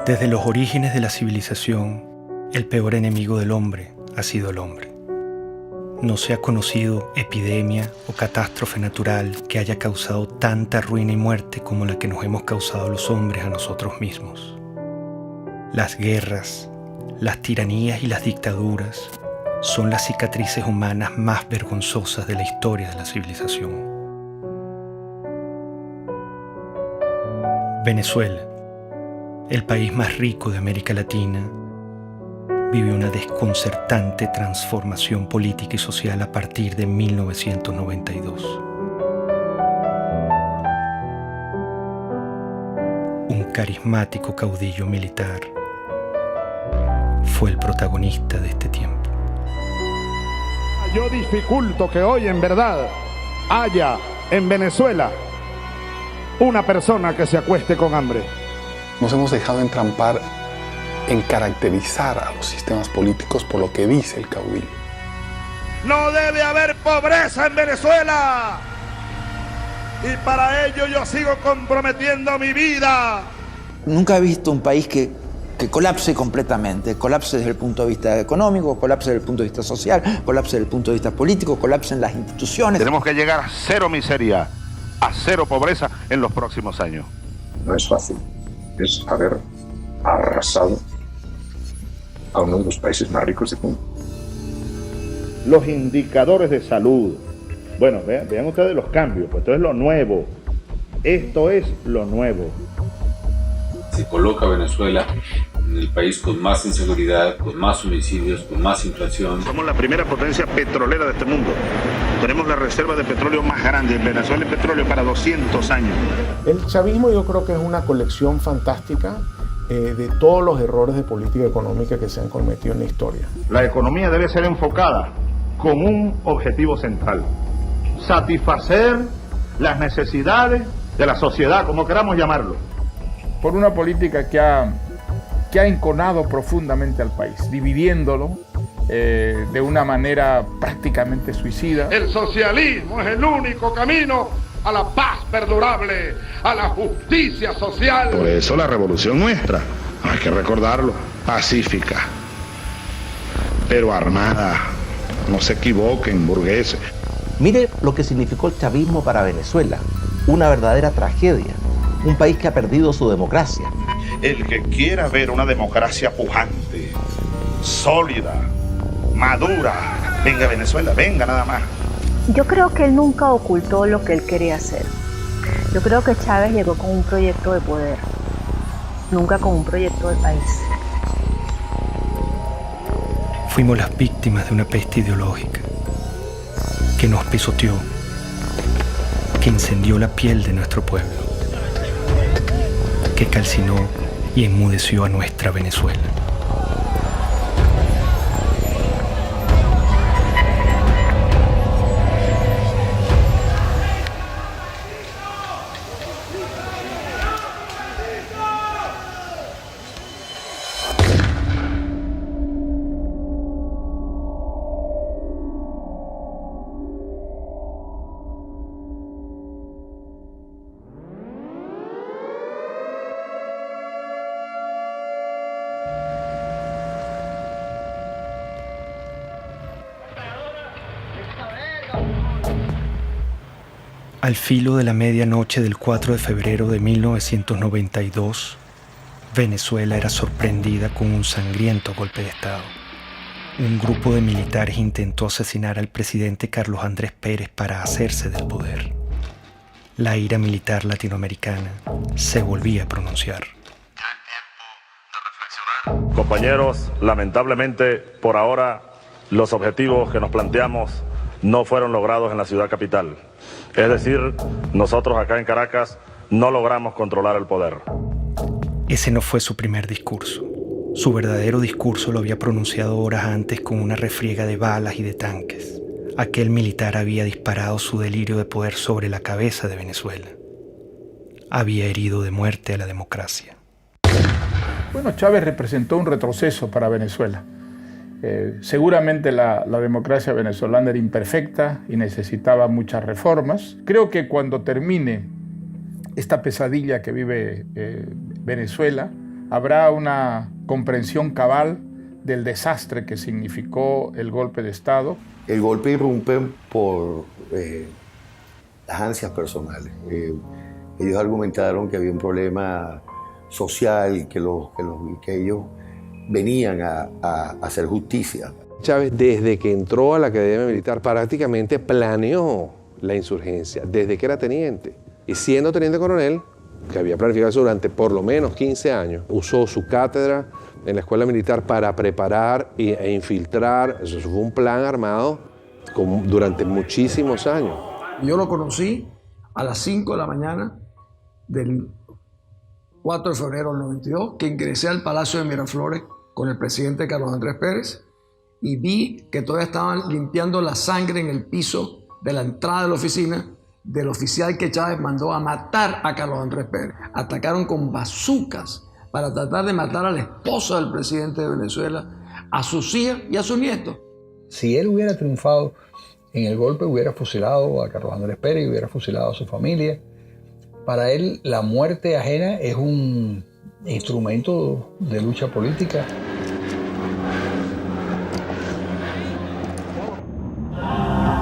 Desde los orígenes de la civilización, el peor enemigo del hombre ha sido el hombre. No se ha conocido epidemia o catástrofe natural que haya causado tanta ruina y muerte como la que nos hemos causado los hombres a nosotros mismos. Las guerras, las tiranías y las dictaduras son las cicatrices humanas más vergonzosas de la historia de la civilización. Venezuela, el país más rico de América Latina, vive una desconcertante transformación política y social a partir de 1992. Un carismático caudillo militar fue el protagonista de este tiempo. Yo dificulto que hoy en verdad haya en Venezuela una persona que se acueste con hambre. Nos hemos dejado entrampar en caracterizar a los sistemas políticos por lo que dice el caudillo. No debe haber pobreza en Venezuela. Y para ello yo sigo comprometiendo mi vida. Nunca he visto un país que colapse completamente. Colapse desde el punto de vista económico, colapse desde el punto de vista social, colapse desde el punto de vista político, colapse en las instituciones. Tenemos que llegar a cero miseria, a cero pobreza en los próximos años. No es fácil. Es haber arrasado a uno de los países más ricos del mundo. Los indicadores de salud. Bueno, vean ustedes los cambios, pues esto es lo nuevo. Esto es lo nuevo. Se coloca a Venezuela en el país con más inseguridad, con más homicidios, con más inflación. Somos la primera potencia petrolera de este mundo. Tenemos la reserva de petróleo más grande. En Venezuela hay petróleo para 200 años. El chavismo yo creo que es una colección fantástica de todos los errores de política económica que se han cometido en la historia. La economía debe ser enfocada con un objetivo central: satisfacer las necesidades de la sociedad, como queramos llamarlo. Por una política que ha enconado profundamente al país, dividiéndolo de una manera prácticamente suicida. El socialismo es el único camino a la paz perdurable, a la justicia social. Por eso la revolución nuestra, hay que recordarlo, pacífica, pero armada. No se equivoquen, burgueses. Mire lo que significó el chavismo para Venezuela. Una verdadera tragedia. Un país que ha perdido su democracia. El que quiera ver una democracia pujante, sólida, madura, venga a Venezuela, venga nada más. Yo creo que él nunca ocultó lo que él quería hacer. Yo creo que Chávez llegó con un proyecto de poder, nunca con un proyecto de país. Fuimos las víctimas de una peste ideológica que nos pisoteó, que incendió la piel de nuestro pueblo, que calcinó y enmudeció a nuestra Venezuela. Al filo de la medianoche del 4 de febrero de 1992, Venezuela era sorprendida con un sangriento golpe de Estado. Un grupo de militares intentó asesinar al presidente Carlos Andrés Pérez para hacerse del poder. La ira militar latinoamericana se volvía a pronunciar. Compañeros, lamentablemente, por ahora, los objetivos que nos planteamos no fueron logrados en la ciudad capital. Es decir, nosotros acá en Caracas no logramos controlar el poder. Ese no fue su primer discurso. Su verdadero discurso lo había pronunciado horas antes con una refriega de balas y de tanques. Aquel militar había disparado su delirio de poder sobre la cabeza de Venezuela. Había herido de muerte a la democracia. Bueno, Chávez representó un retroceso para Venezuela. Seguramente la democracia venezolana era imperfecta y necesitaba muchas reformas. Creo que cuando termine esta pesadilla que vive Venezuela, habrá una comprensión cabal del desastre que significó el golpe de Estado. El golpe irrumpe por las ansias personales. Ellos argumentaron que había un problema social y que ellos venían a hacer justicia. Chávez, desde que entró a la Academia Militar, prácticamente planeó la insurgencia, desde que era teniente. Y siendo teniente coronel, que había planificado eso durante por lo menos 15 años, usó su cátedra en la escuela militar para preparar e infiltrar. Eso fue un plan armado durante muchísimos años. Yo lo conocí a las 5 de la mañana del 4 de febrero del 92, que ingresé al Palacio de Miraflores con el presidente Carlos Andrés Pérez y vi que todavía estaban limpiando la sangre en el piso de la entrada de la oficina del oficial que Chávez mandó a matar a Carlos Andrés Pérez. Atacaron con bazucas para tratar de matar a la esposa del presidente de Venezuela, a sus hijas y a sus nietos. Si él hubiera triunfado en el golpe, hubiera fusilado a Carlos Andrés Pérez y hubiera fusilado a su familia. Para él, la muerte ajena es un instrumento de lucha política.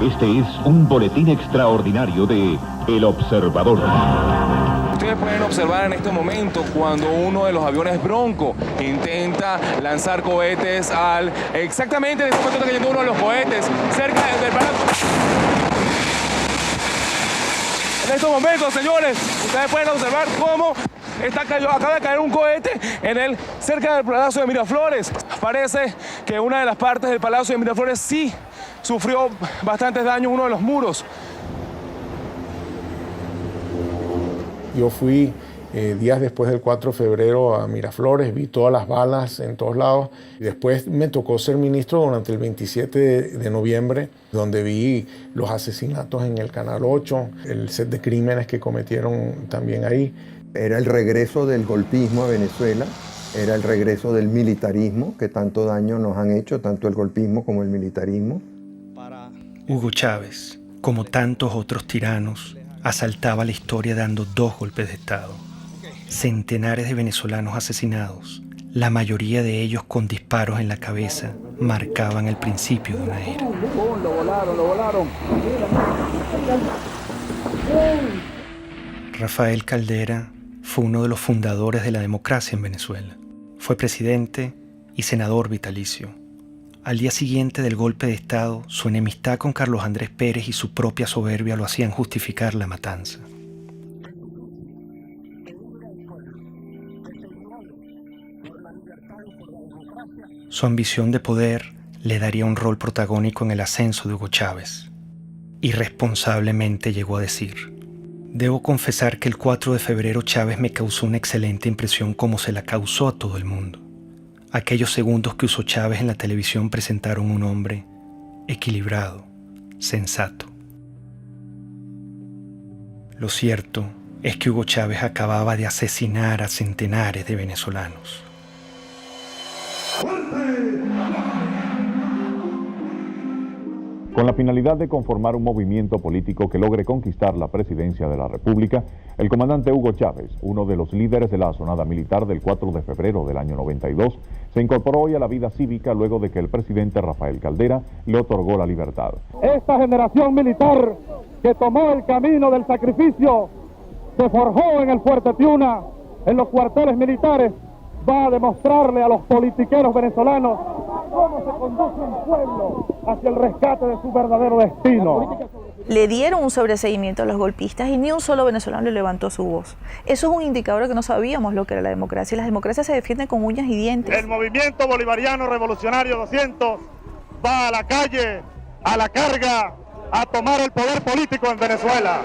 Este es un boletín extraordinario de El Observador. Ustedes pueden observar en este momento cuando uno de los aviones Bronco intenta lanzar cohetes exactamente en este momento está cayendo uno de los cohetes cerca del Palacio. En estos momentos, señores, ustedes pueden observar cómo acaba de caer un cohete cerca del Palacio de Miraflores. Parece que una de las partes del Palacio de Miraflores sí sufrió bastantes daños, uno de los muros. Yo fui días después del 4 de febrero a Miraflores, vi todas las balas en todos lados. Y después me tocó ser ministro durante el 27 de noviembre, donde vi los asesinatos en el Canal 8, el set de crímenes que cometieron también ahí. Era el regreso del golpismo a Venezuela, era el regreso del militarismo, que tanto daño nos han hecho, tanto el golpismo como el militarismo. Hugo Chávez, como tantos otros tiranos, asaltaba la historia dando 2 golpes de Estado. Centenares de venezolanos asesinados, la mayoría de ellos con disparos en la cabeza, marcaban el principio de una era. Lo volaron. Rafael Caldera fue uno de los fundadores de la democracia en Venezuela. Fue presidente y senador vitalicio. Al día siguiente del golpe de Estado, su enemistad con Carlos Andrés Pérez y su propia soberbia lo hacían justificar la matanza. Su ambición de poder le daría un rol protagónico en el ascenso de Hugo Chávez. Irresponsablemente llegó a decir: debo confesar que el 4 de febrero Chávez me causó una excelente impresión como se la causó a todo el mundo. Aquellos segundos que usó Chávez en la televisión presentaron un hombre equilibrado, sensato. Lo cierto es que Hugo Chávez acababa de asesinar a centenares de venezolanos. Con la finalidad de conformar un movimiento político que logre conquistar la presidencia de la República, el comandante Hugo Chávez, uno de los líderes de la asonada militar del 4 de febrero del año 92, se incorporó hoy a la vida cívica luego de que el presidente Rafael Caldera le otorgó la libertad. Esta generación militar que tomó el camino del sacrificio, se forjó en el Fuerte Tiuna, en los cuarteles militares, va a demostrarle a los politiqueros venezolanos cómo se conduce un pueblo hacia el rescate de su verdadero destino. Le dieron un sobreseguimiento a los golpistas y ni un solo venezolano le levantó su voz. Eso es un indicador de que no sabíamos lo que era la democracia. Las democracias se defienden con uñas y dientes. El movimiento bolivariano revolucionario 200 va a la calle, a la carga, a tomar el poder político en Venezuela.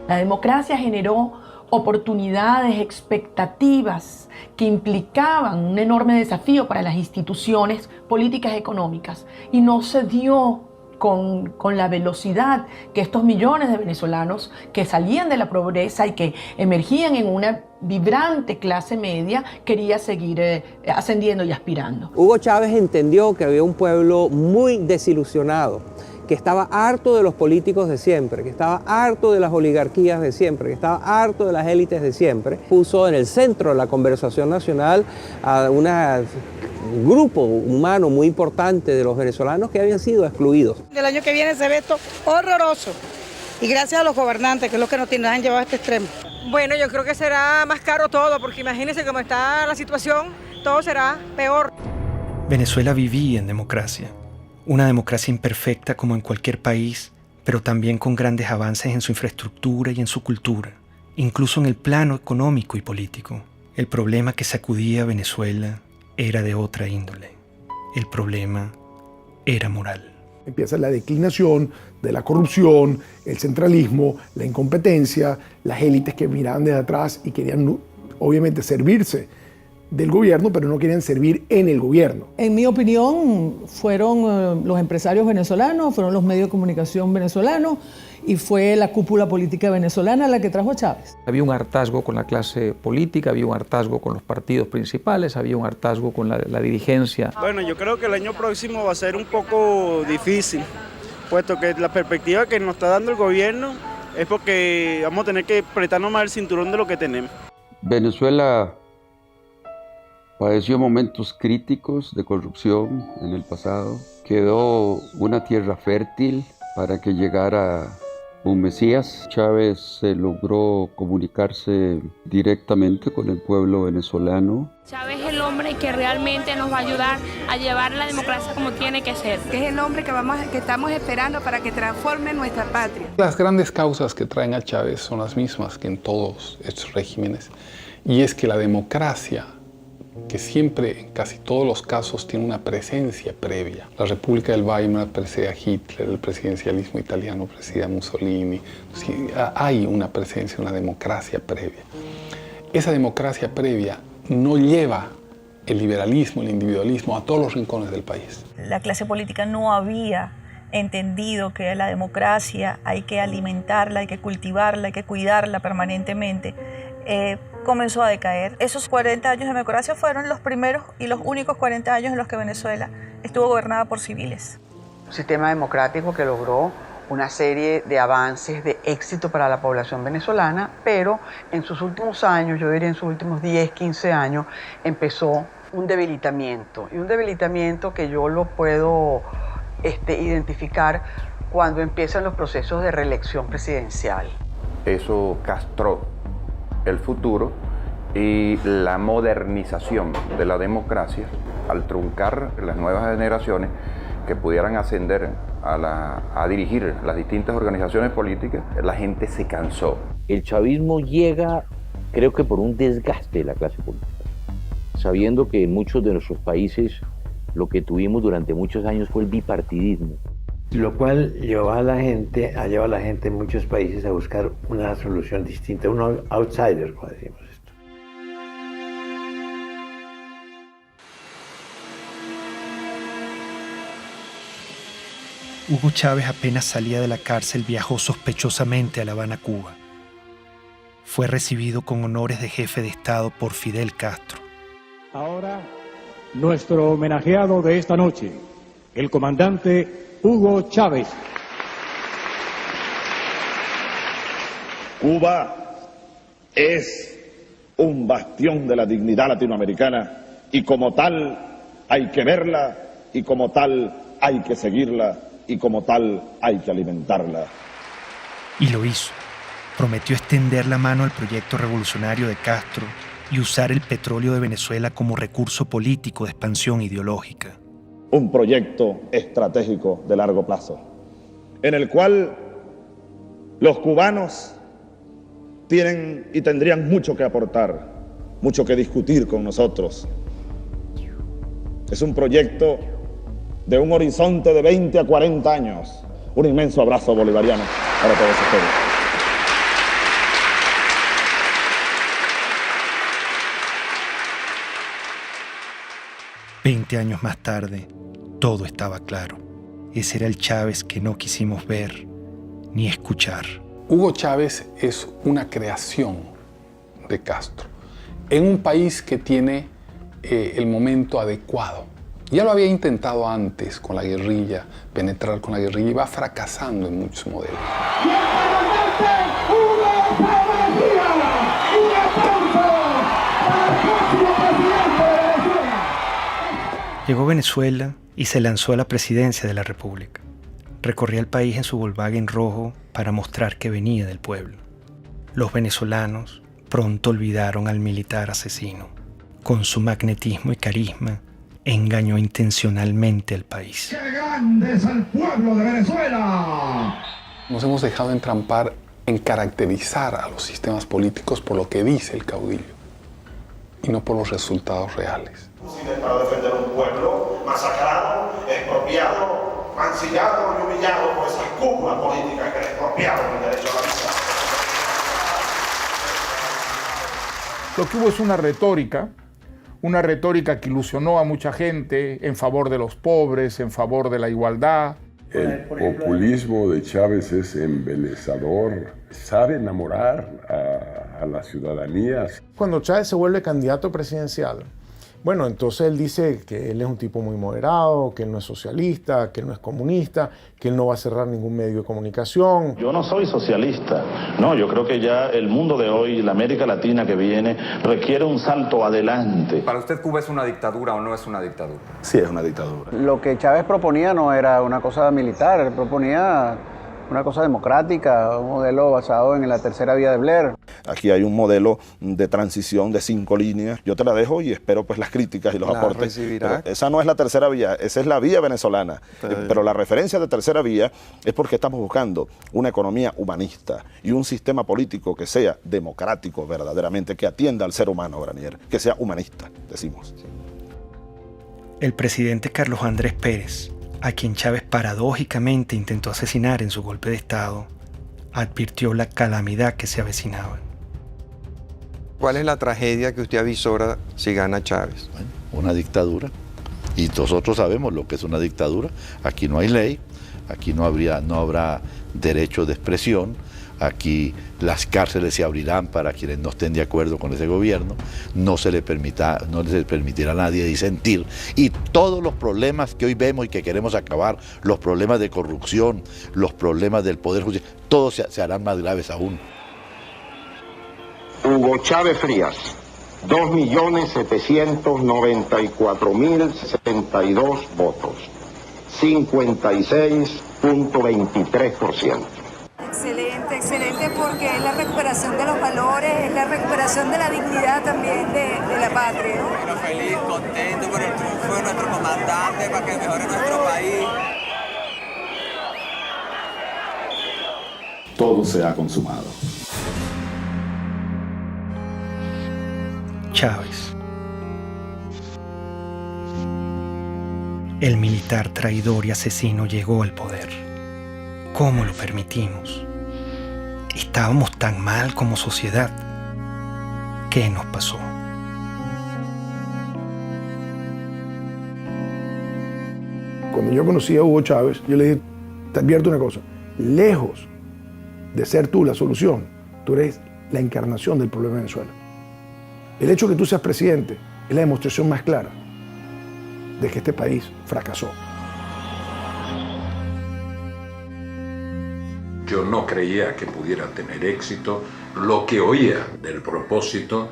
La democracia generó oportunidades, expectativas que implicaban un enorme desafío para las instituciones políticas y económicas y no se dio con la velocidad que estos millones de venezolanos que salían de la pobreza y que emergían en una vibrante clase media quería seguir ascendiendo y aspirando. Hugo Chávez entendió que había un pueblo muy desilusionado, que estaba harto de los políticos de siempre, que estaba harto de las oligarquías de siempre, que estaba harto de las élites de siempre. Puso en el centro de la conversación nacional a un grupo humano muy importante de los venezolanos que habían sido excluidos. El año que viene se ve esto horroroso y gracias a los gobernantes, que es lo que nos han llevado a este extremo. Bueno, yo creo que será más caro todo, porque imagínense cómo está la situación, todo será peor. Venezuela vivía en democracia. Una democracia imperfecta como en cualquier país, pero también con grandes avances en su infraestructura y en su cultura, incluso en el plano económico y político. El problema que sacudía a Venezuela era de otra índole. El problema era moral. Empieza la declinación de la corrupción, el centralismo, la incompetencia, las élites que miraban desde atrás y querían obviamente servirse del gobierno, pero no querían servir en el gobierno. En mi opinión, fueron los empresarios venezolanos, fueron los medios de comunicación venezolanos y fue la cúpula política venezolana la que trajo a Chávez. Había un hartazgo con la clase política, había un hartazgo con los partidos principales, había un hartazgo con la dirigencia. Bueno, yo creo que el año próximo va a ser un poco difícil, puesto que la perspectiva que nos está dando el gobierno es porque vamos a tener que apretarnos más el cinturón de lo que tenemos. Venezuela padeció momentos críticos de corrupción en el pasado. Quedó una tierra fértil para que llegara un Mesías. Chávez logró comunicarse directamente con el pueblo venezolano. Chávez es el hombre que realmente nos va a ayudar a llevar la democracia como tiene que ser. Que es el hombre que estamos esperando para que transforme nuestra patria. Las grandes causas que traen a Chávez son las mismas que en todos estos regímenes. Y es que la democracia, que siempre, en casi todos los casos, tiene una presencia previa. La República del Weimar precede a Hitler, el presidencialismo italiano precede a Mussolini. Sí, hay una presencia, una democracia previa. Esa democracia previa no lleva el liberalismo, el individualismo a todos los rincones del país. La clase política no había entendido que la democracia hay que alimentarla, hay que cultivarla, hay que cuidarla permanentemente. Comenzó a decaer. Esos 40 años de democracia fueron los primeros y los únicos 40 años en los que Venezuela estuvo gobernada por civiles. Un sistema democrático que logró una serie de avances de éxito para la población venezolana, pero en sus últimos años, yo diría en sus últimos 10, 15 años, empezó un debilitamiento. Y un debilitamiento que yo lo puedo identificar cuando empiezan los procesos de reelección presidencial. Eso castró el futuro y la modernización de la democracia al truncar las nuevas generaciones que pudieran ascender a dirigir las distintas organizaciones políticas. La gente se cansó. El chavismo llega, creo que por un desgaste de la clase política, sabiendo que en muchos de nuestros países lo que tuvimos durante muchos años fue el bipartidismo. Lo cual llevó a la gente en muchos países a buscar una solución distinta, un outsider, como decimos esto. Hugo Chávez apenas salía de la cárcel viajó sospechosamente a La Habana, Cuba. Fue recibido con honores de jefe de Estado por Fidel Castro. Ahora, nuestro homenajeado de esta noche, el comandante Hugo Chávez. Cuba es un bastión de la dignidad latinoamericana y como tal hay que verla y como tal hay que seguirla y como tal hay que alimentarla. Y lo hizo. Prometió extender la mano al proyecto revolucionario de Castro y usar el petróleo de Venezuela como recurso político de expansión ideológica. Un proyecto estratégico de largo plazo, en el cual los cubanos tienen y tendrían mucho que aportar, mucho que discutir con nosotros. Es un proyecto de un horizonte de 20 a 40 años. Un inmenso abrazo bolivariano para todos ustedes. «20 años más tarde, todo estaba claro. Ese era el Chávez que no quisimos ver ni escuchar. Hugo Chávez es una creación de Castro en un país que tiene el momento adecuado. Ya lo había intentado antes con la guerrilla, penetrar con la guerrilla, y va fracasando en muchos modelos. Llegó a Venezuela y se lanzó a la presidencia de la República. Recorría el país en su Volkswagen rojo para mostrar que venía del pueblo. Los venezolanos pronto olvidaron al militar asesino. Con su magnetismo y carisma, engañó intencionalmente al país. ¡Qué grande es el pueblo de Venezuela! Nos hemos dejado entrampar en caracterizar a los sistemas políticos por lo que dice el caudillo y no por los resultados reales. Para defender un pueblo masacrado, expropiado, mancillado y humillado por esas cúpulas políticas que expropiaron el derecho a la vida. Lo que hubo es una retórica que ilusionó a mucha gente en favor de los pobres, en favor de la igualdad. El populismo de Chávez es embelezador, sabe enamorar a la ciudadanía. Cuando Chávez se vuelve candidato presidencial, bueno, entonces él dice que él es un tipo muy moderado, que él no es socialista, que él no es comunista, que él no va a cerrar ningún medio de comunicación. Yo no soy socialista, no, yo creo que ya el mundo de hoy, la América Latina que viene, requiere un salto adelante. ¿Para usted Cuba es una dictadura o no es una dictadura? Sí, es una dictadura. Lo que Chávez proponía no era una cosa militar, él proponía una cosa democrática, un modelo basado en la tercera vía de Blair. Aquí hay un modelo de transición de 5 líneas. Yo te la dejo y espero pues las críticas y los aportes. Esa no es la tercera vía, esa es la vía venezolana. Pero la referencia de tercera vía es porque estamos buscando una economía humanista y un sistema político que sea democrático verdaderamente, que atienda al ser humano, Granier, que sea humanista, decimos. El presidente Carlos Andrés Pérez, a quien Chávez paradójicamente intentó asesinar en su golpe de Estado, advirtió la calamidad que se avecinaba. ¿Cuál es la tragedia que usted avisora si gana Chávez? Bueno, una dictadura. Y nosotros sabemos lo que es una dictadura. Aquí no hay ley, aquí no habrá derecho de expresión, aquí las cárceles se abrirán para quienes no estén de acuerdo con ese gobierno, no se le permitirá a nadie disentir, y todos los problemas que hoy vemos y que queremos acabar, los problemas de corrupción, los problemas del poder judicial, todos se harán más graves aún. Hugo Chávez Frías, 2.794.062 votos, 56.23%. Excelente, excelente, porque es la recuperación de los valores, es la recuperación de la dignidad también de la patria. Bueno, feliz, contento por el triunfo de nuestro comandante para que mejore nuestro país. Todo se ha consumado. Chávez. El militar traidor y asesino llegó al poder. ¿Cómo lo permitimos? ¿Estábamos tan mal como sociedad? ¿Qué nos pasó? Cuando yo conocí a Hugo Chávez, yo le dije, te advierto una cosa, lejos de ser tú la solución, tú eres la encarnación del problema de Venezuela. El hecho de que tú seas presidente es la demostración más clara de que este país fracasó. Yo no creía que pudiera tener éxito. Lo que oía del propósito,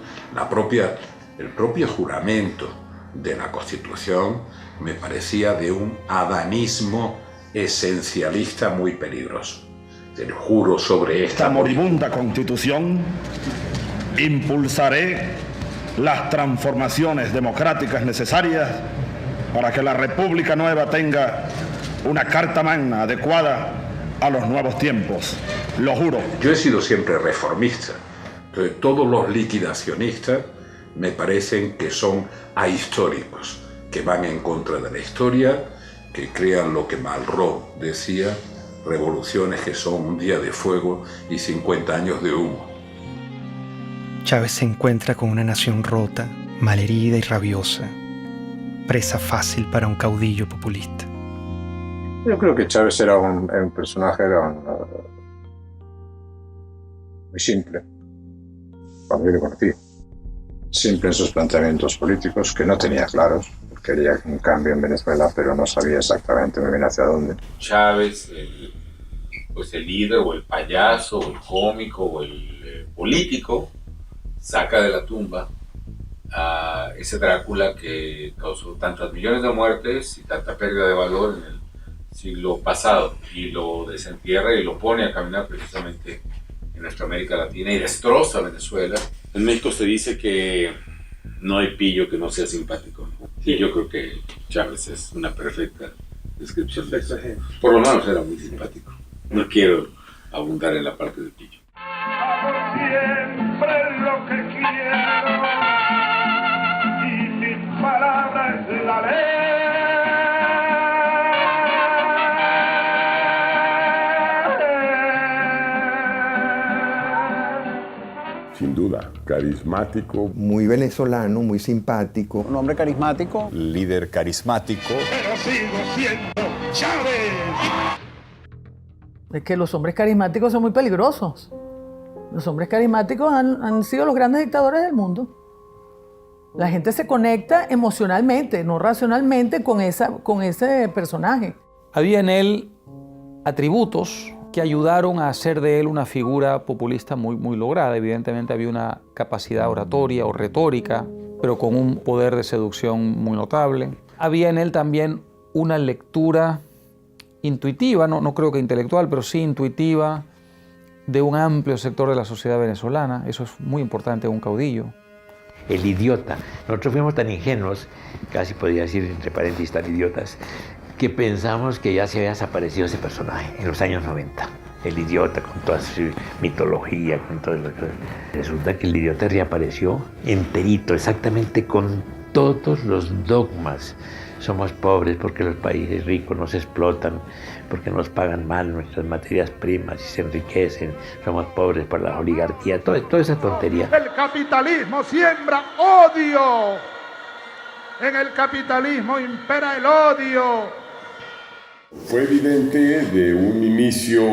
el propio juramento de la Constitución, me parecía de un adanismo esencialista muy peligroso. Te lo juro sobre esta moribunda Constitución, impulsaré las transformaciones democráticas necesarias para que la República Nueva tenga una carta magna adecuada a los nuevos tiempos, lo juro. Yo he sido siempre reformista, entonces todos los liquidacionistas me parecen que son ahistóricos, que van en contra de la historia, que crean lo que Malraux decía, revoluciones que son un día de fuego y 50 años de humo. Chávez se encuentra con una nación rota, malherida y rabiosa, presa fácil para un caudillo populista. Yo creo que Chávez era un personaje muy simple, cuando yo lo conocí. Simple en sus planteamientos políticos, que no tenía claros. Quería un cambio en Venezuela, pero no sabía exactamente muy bien hacia dónde. Chávez, el líder o el payaso o el cómico o el político saca de la tumba a ese Drácula que causó tantas millones de muertes y tanta pérdida de valor en el siglo pasado, y lo desentierra y lo pone a caminar precisamente en nuestra América Latina y destroza Venezuela. En México se dice que no hay pillo que no sea simpático. Y yo creo que Chávez es una perfecta descripción de eso. Por lo menos era muy simpático. No quiero abundar en la parte de pillo. Siempre lo que quiero y mis palabras es la ley. Sin duda, carismático. Muy venezolano, muy simpático. Un hombre carismático. Líder carismático. Pero sigo siendo Chávez. Es que los hombres carismáticos son muy peligrosos. Los hombres carismáticos han sido los grandes dictadores del mundo. La gente se conecta emocionalmente, no racionalmente, con ese personaje. Había en él atributos que ayudaron a hacer de él una figura populista muy lograda. Evidentemente había una capacidad oratoria o retórica, pero con un poder de seducción muy notable. Había en él también una lectura intuitiva, no creo que intelectual, pero sí intuitiva, de un amplio sector de la sociedad venezolana. Eso es muy importante en un caudillo. El idiota. Nosotros fuimos tan ingenuos, casi podría decir entre paréntesis tan idiotas, que pensamos que ya se había desaparecido ese personaje en los años 90. El idiota, con toda su mitología, con todo lo que... Resulta que el idiota reapareció enterito, exactamente con todos los dogmas. Somos pobres porque los países ricos nos explotan, porque nos pagan mal nuestras materias primas y se enriquecen. Somos pobres por la oligarquía, toda esa tontería. El capitalismo siembra odio. En el capitalismo impera el odio. Fue evidente de un inicio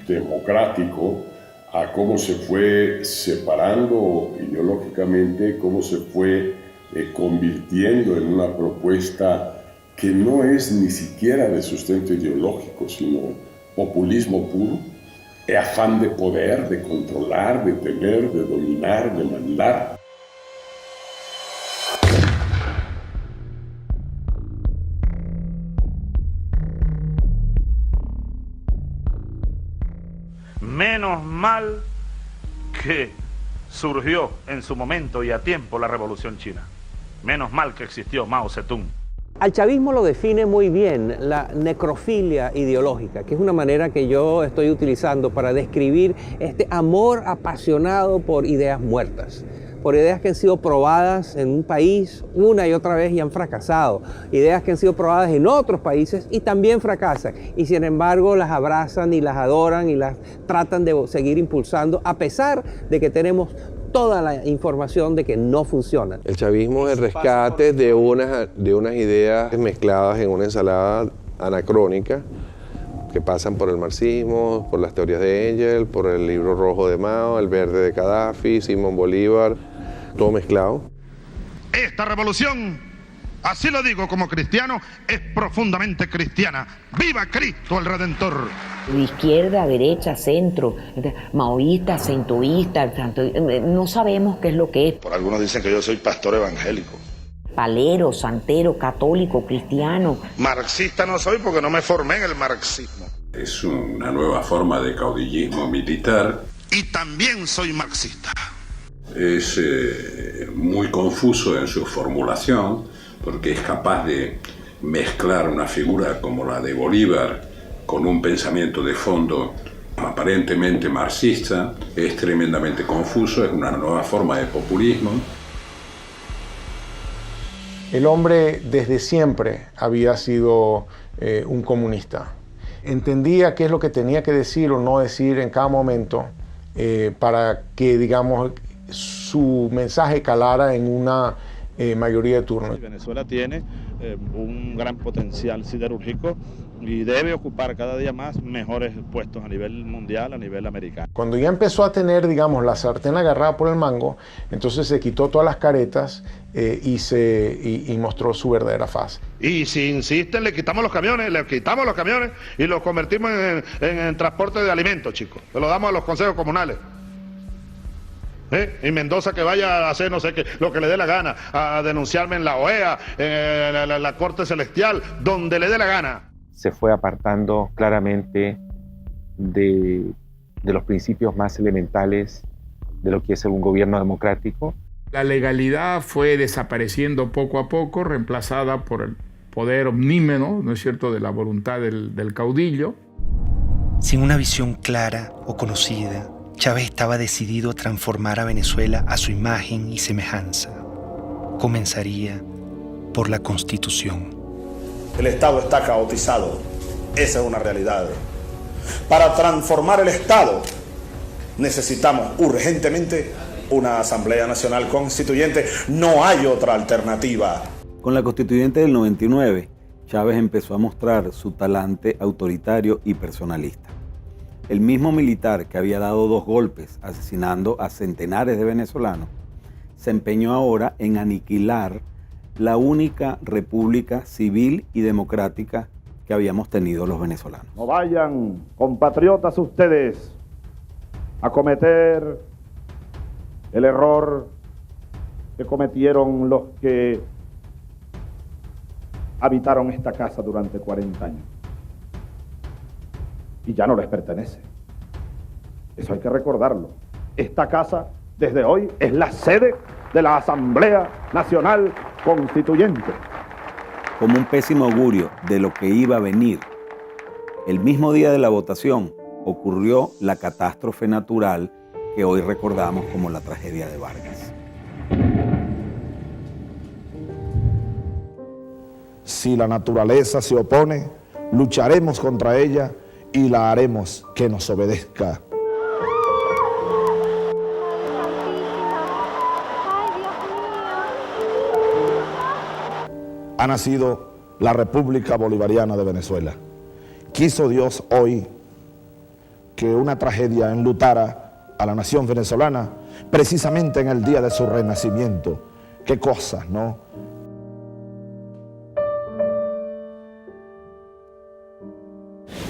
democrático a cómo se fue separando ideológicamente, cómo se fue convirtiendo en una propuesta que no es ni siquiera de sustento ideológico, sino populismo puro, afán de poder, de controlar, de tener, de dominar, de mandar. Menos mal que surgió en su momento y a tiempo la Revolución China. Menos mal que existió Mao Zedong. Al chavismo lo define muy bien la necrofilia ideológica, que es una manera que yo estoy utilizando para describir este amor apasionado por ideas muertas, por ideas que han sido probadas en un país una y otra vez y han fracasado, ideas que han sido probadas en otros países y también fracasan, y sin embargo las abrazan y las adoran y las tratan de seguir impulsando a pesar de que tenemos toda la información de que no funciona. El chavismo es el rescate de unas ideas mezcladas en una ensalada anacrónica que pasan por el marxismo, por las teorías de Engels, por el libro rojo de Mao, el verde de Gaddafi, Simón Bolívar, todo mezclado. Esta revolución, así lo digo como cristiano, es profundamente cristiana. ¡Viva Cristo el Redentor! De izquierda, derecha, centro, maoísta, centoísta, no sabemos qué es lo que es. Por algunos dicen que yo soy pastor evangélico. Palero, santero, católico, cristiano. Marxista no soy porque no me formé en el marxismo. Es una nueva forma de caudillismo militar. Y también soy marxista. Es muy confuso en su formulación porque es capaz de mezclar una figura como la de Bolívar con un pensamiento de fondo aparentemente marxista. Es tremendamente confuso, es una nueva forma de populismo. El hombre desde siempre había sido un comunista. Entendía qué es lo que tenía que decir o no decir en cada momento para que, digamos, su mensaje calara en una mayoría de turnos. Venezuela tiene un gran potencial siderúrgico y debe ocupar cada día más mejores puestos a nivel mundial, a nivel americano. Cuando ya empezó a tener, digamos, la sartén agarrada por el mango, entonces se quitó todas las caretas y mostró su verdadera faz. Y si insisten, le quitamos los camiones y los convertimos en transporte de alimentos, chicos. Se lo damos a los consejos comunales. Y Mendoza que vaya a hacer no sé qué, lo que le dé la gana, a denunciarme en la OEA, en la Corte Celestial, donde le dé la gana. Se fue apartando claramente de los principios más elementales de lo que es un gobierno democrático. La legalidad fue desapareciendo poco a poco, reemplazada por el poder omnímodo, ¿no es cierto?, de la voluntad del caudillo. Sin una visión clara o conocida, Chávez estaba decidido a transformar a Venezuela a su imagen y semejanza. Comenzaría por la Constitución. El Estado está caotizado. Esa es una realidad. Para transformar el Estado necesitamos urgentemente una Asamblea Nacional Constituyente. No hay otra alternativa. Con la Constituyente del 99, Chávez empezó a mostrar su talante autoritario y personalista. El mismo militar que había dado 2 golpes asesinando a centenares de venezolanos, se empeñó ahora en aniquilar la única república civil y democrática que habíamos tenido los venezolanos. No vayan, compatriotas, ustedes a cometer el error que cometieron los que habitaron esta casa durante 40 años. Y ya no les pertenece. Eso hay que recordarlo. Esta casa, desde hoy, es la sede de la Asamblea Nacional Constituyente. Como un pésimo augurio de lo que iba a venir, el mismo día de la votación ocurrió la catástrofe natural que hoy recordamos como la tragedia de Vargas. Si la naturaleza se opone, lucharemos contra ella y la haremos que nos obedezca. Ha nacido la República Bolivariana de Venezuela. Quiso Dios hoy que una tragedia enlutara a la nación venezolana precisamente en el día de su renacimiento. Qué cosas, ¿no?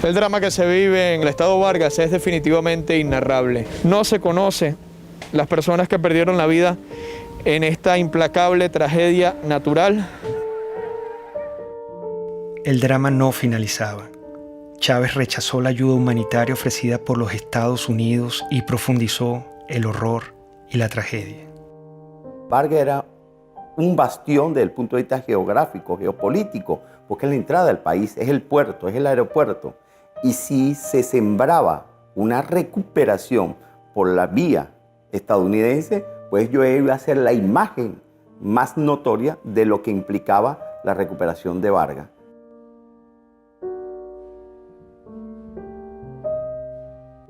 El drama que se vive en el estado Vargas es definitivamente inarrable. No se conoce las personas que perdieron la vida en esta implacable tragedia natural. El drama no finalizaba. Chávez rechazó la ayuda humanitaria ofrecida por los Estados Unidos y profundizó el horror y la tragedia. Vargas era un bastión desde el punto de vista geográfico, geopolítico, porque es la entrada del país, es el puerto, es el aeropuerto. Y si se sembraba una recuperación por la vía estadounidense, pues yo iba a ser la imagen más notoria de lo que implicaba la recuperación de Vargas.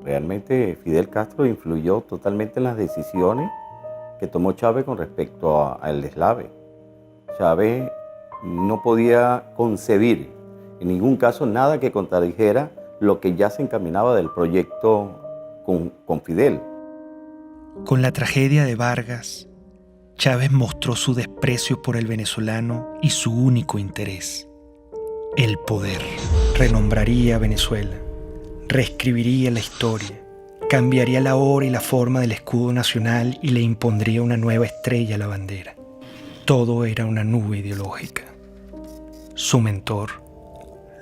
Realmente Fidel Castro influyó totalmente en las decisiones que tomó Chávez con respecto al deslave. Chávez no podía concebir en ningún caso nada que contradijera lo que ya se encaminaba del proyecto con Fidel. Con la tragedia de Vargas, Chávez mostró su desprecio por el venezolano y su único interés, el poder. Renombraría a Venezuela, reescribiría la historia, cambiaría la hora y la forma del escudo nacional y le impondría una nueva estrella a la bandera. Todo era una nube ideológica. Su mentor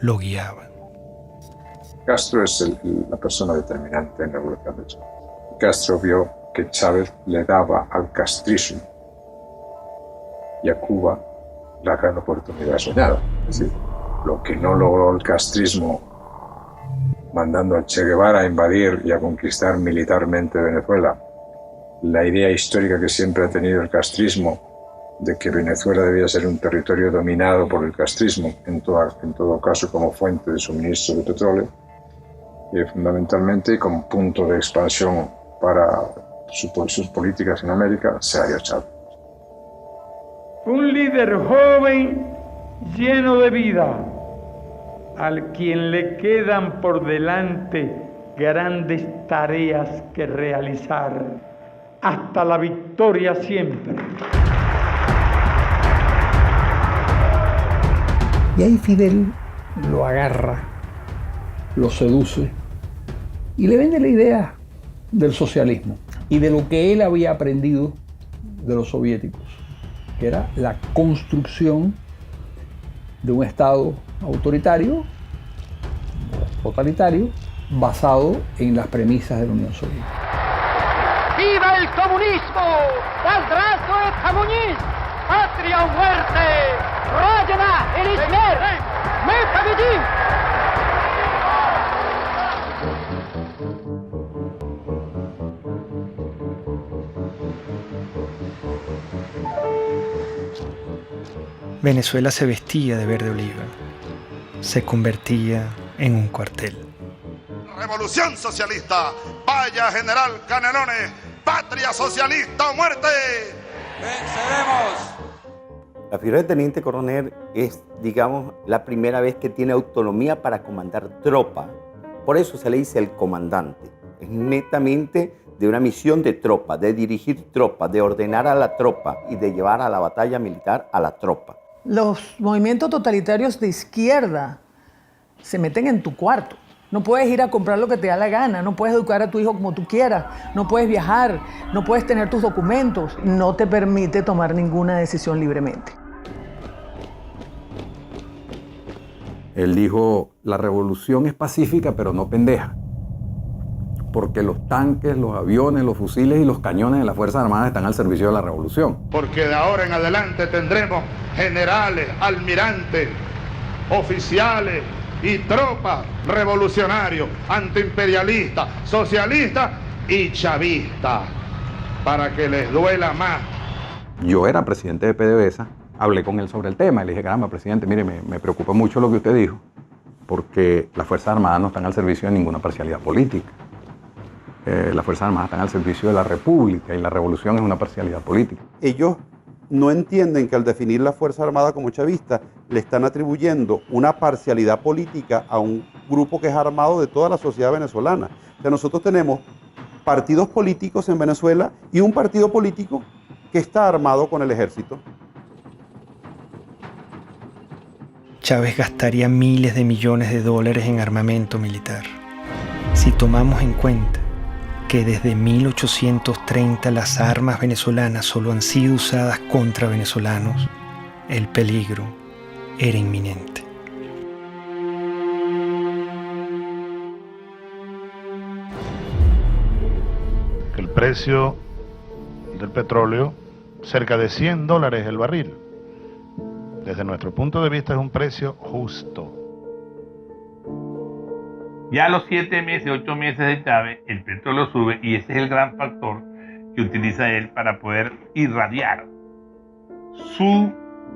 lo guiaba. Castro es la persona determinante en la revolución de Chávez. Castro vio que Chávez le daba al castrismo y a Cuba la gran oportunidad soñada. Es decir, lo que no logró el castrismo mandando a Che Guevara a invadir y a conquistar militarmente Venezuela, la idea histórica que siempre ha tenido el castrismo de que Venezuela debía ser un territorio dominado por el castrismo, en todo caso como fuente de suministro de petróleo, y fundamentalmente como punto de expansión para sus políticas en América, se halló Chávez. Un líder joven lleno de vida, al quien le quedan por delante grandes tareas que realizar, hasta la victoria siempre. Y ahí Fidel lo agarra, lo seduce y le vende la idea del socialismo y de lo que él había aprendido de los soviéticos, que era la construcción de un Estado autoritario, totalitario, basado en las premisas de la Unión Soviética. ¡Viva el comunismo! ¡Здравствует коммунизм! ¡Patria o muerte! ¡Родина или смерть! ¡Мы победим! Venezuela se vestía de verde oliva, se convertía en un cuartel. Revolución socialista, vaya General Canelones, patria socialista o muerte. ¡Venceremos! La figura de teniente coronel es, digamos, la primera vez que tiene autonomía para comandar tropa. Por eso se le dice el comandante. Es netamente de una misión de tropa, de dirigir tropa, de ordenar a la tropa y de llevar a la batalla militar a la tropa. Los movimientos totalitarios de izquierda se meten en tu cuarto. No puedes ir a comprar lo que te da la gana, no puedes educar a tu hijo como tú quieras, no puedes viajar, no puedes tener tus documentos, no te permite tomar ninguna decisión libremente. Él dijo, la revolución es pacífica pero no pendeja, porque los tanques, los aviones, los fusiles y los cañones de las Fuerzas Armadas están al servicio de la revolución. Porque de ahora en adelante tendremos generales, almirantes, oficiales y tropas revolucionarios, antiimperialistas, socialistas y chavistas, para que les duela más. Yo era presidente de PDVSA, hablé con él sobre el tema y le dije, caramba, presidente, mire, me preocupa mucho lo que usted dijo, porque las Fuerzas Armadas no están al servicio de ninguna parcialidad política. Las Fuerzas Armadas están al servicio de la República y la revolución es una parcialidad política. Ellos no entienden que al definir la Fuerza Armada como chavista le están atribuyendo una parcialidad política a un grupo que es armado de toda la sociedad venezolana. O sea, nosotros tenemos partidos políticos en Venezuela y un partido político que está armado con el ejército. Chávez gastaría miles de millones de dólares en armamento militar. Si tomamos en cuenta que desde 1830 las armas venezolanas solo han sido usadas contra venezolanos, el peligro era inminente. El precio del petróleo, cerca de $100 el barril. Desde nuestro punto de vista es un precio justo. Ya a los 7 meses, 8 meses de Chávez, el petróleo sube y ese es el gran factor que utiliza él para poder irradiar su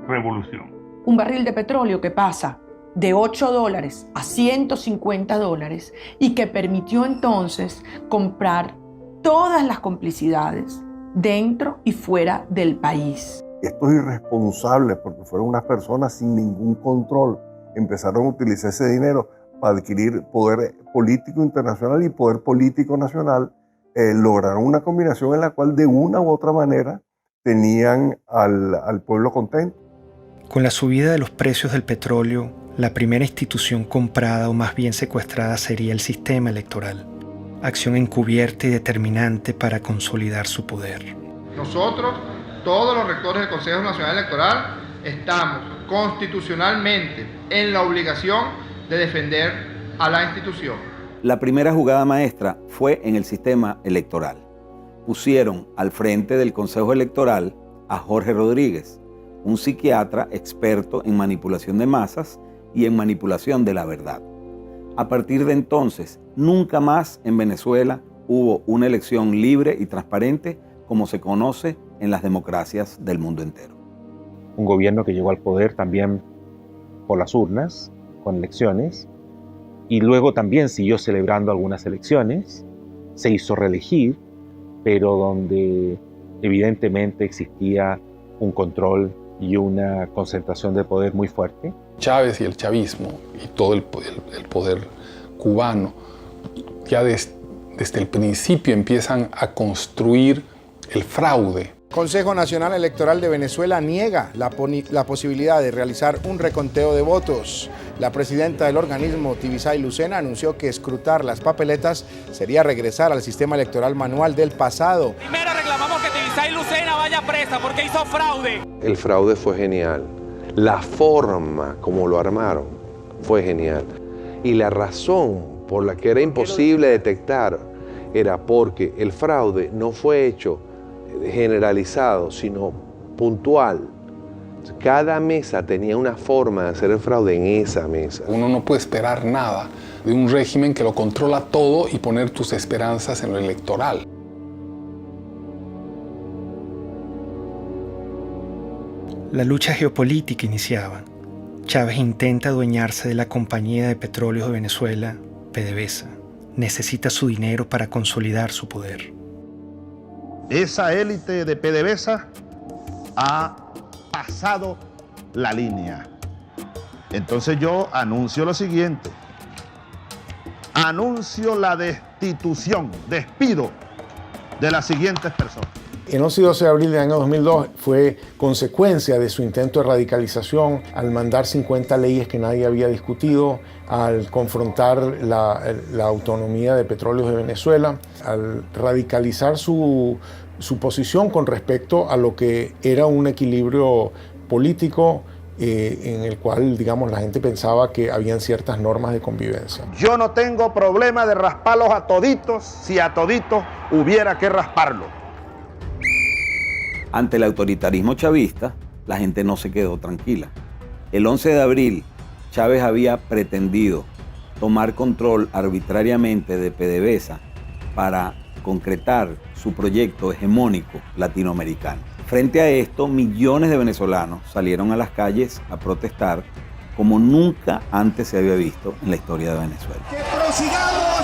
revolución. Un barril de petróleo que pasa de $8 a $150 y que permitió entonces comprar todas las complicidades dentro y fuera del país. Estos irresponsables, porque fueron unas personas sin ningún control, empezaron a utilizar ese dinero para adquirir poder político internacional y poder político nacional, lograron una combinación en la cual de una u otra manera tenían al pueblo contento. Con la subida de los precios del petróleo, la primera institución comprada o más bien secuestrada sería el sistema electoral, acción encubierta y determinante para consolidar su poder. Nosotros, todos los rectores del Consejo Nacional Electoral, estamos constitucionalmente en la obligación de defender a la institución. La primera jugada maestra fue en el sistema electoral. Pusieron al frente del Consejo Electoral a Jorge Rodríguez, un psiquiatra experto en manipulación de masas y en manipulación de la verdad. A partir de entonces, nunca más en Venezuela hubo una elección libre y transparente como se conoce en las democracias del mundo entero. Un gobierno que llegó al poder también por las urnas, con elecciones, y luego también siguió celebrando algunas elecciones, se hizo reelegir, pero donde evidentemente existía un control y una concentración de poder muy fuerte. Chávez y el chavismo y todo el poder cubano ya desde el principio empiezan a construir el fraude. Consejo Nacional Electoral de Venezuela niega la posibilidad de realizar un reconteo de votos. La presidenta del organismo, Tibisay Lucena, anunció que escrutar las papeletas sería regresar al sistema electoral manual del pasado. Primero reclamamos que Tibisay Lucena vaya presa porque hizo fraude. El fraude fue genial. La forma como lo armaron fue genial. Y la razón por la que era imposible detectar era porque el fraude no fue hecho generalizado, sino puntual. Cada mesa tenía una forma de hacer el fraude en esa mesa. Uno no puede esperar nada de un régimen que lo controla todo y poner tus esperanzas en lo electoral. La lucha geopolítica iniciaba. Chávez intenta adueñarse de la Compañía de Petróleos de Venezuela, PDVSA. Necesita su dinero para consolidar su poder. Esa élite de PDVSA ha pasado la línea. Entonces yo anuncio lo siguiente. Anuncio la destitución, despido de las siguientes personas. El 11 y 12 de abril del año 2002 fue consecuencia de su intento de radicalización al mandar 50 leyes que nadie había discutido, al confrontar la autonomía de Petróleos de Venezuela, al radicalizar su posición con respecto a lo que era un equilibrio político en el cual, digamos, la gente pensaba que habían ciertas normas de convivencia. Yo no tengo problema de rasparlos a toditos si a toditos hubiera que rasparlo. Ante el autoritarismo chavista, la gente no se quedó tranquila. El 11 de abril, Chávez había pretendido tomar control arbitrariamente de PDVSA para concretar su proyecto hegemónico latinoamericano. Frente a esto, millones de venezolanos salieron a las calles a protestar como nunca antes se había visto en la historia de Venezuela. Que prosigamos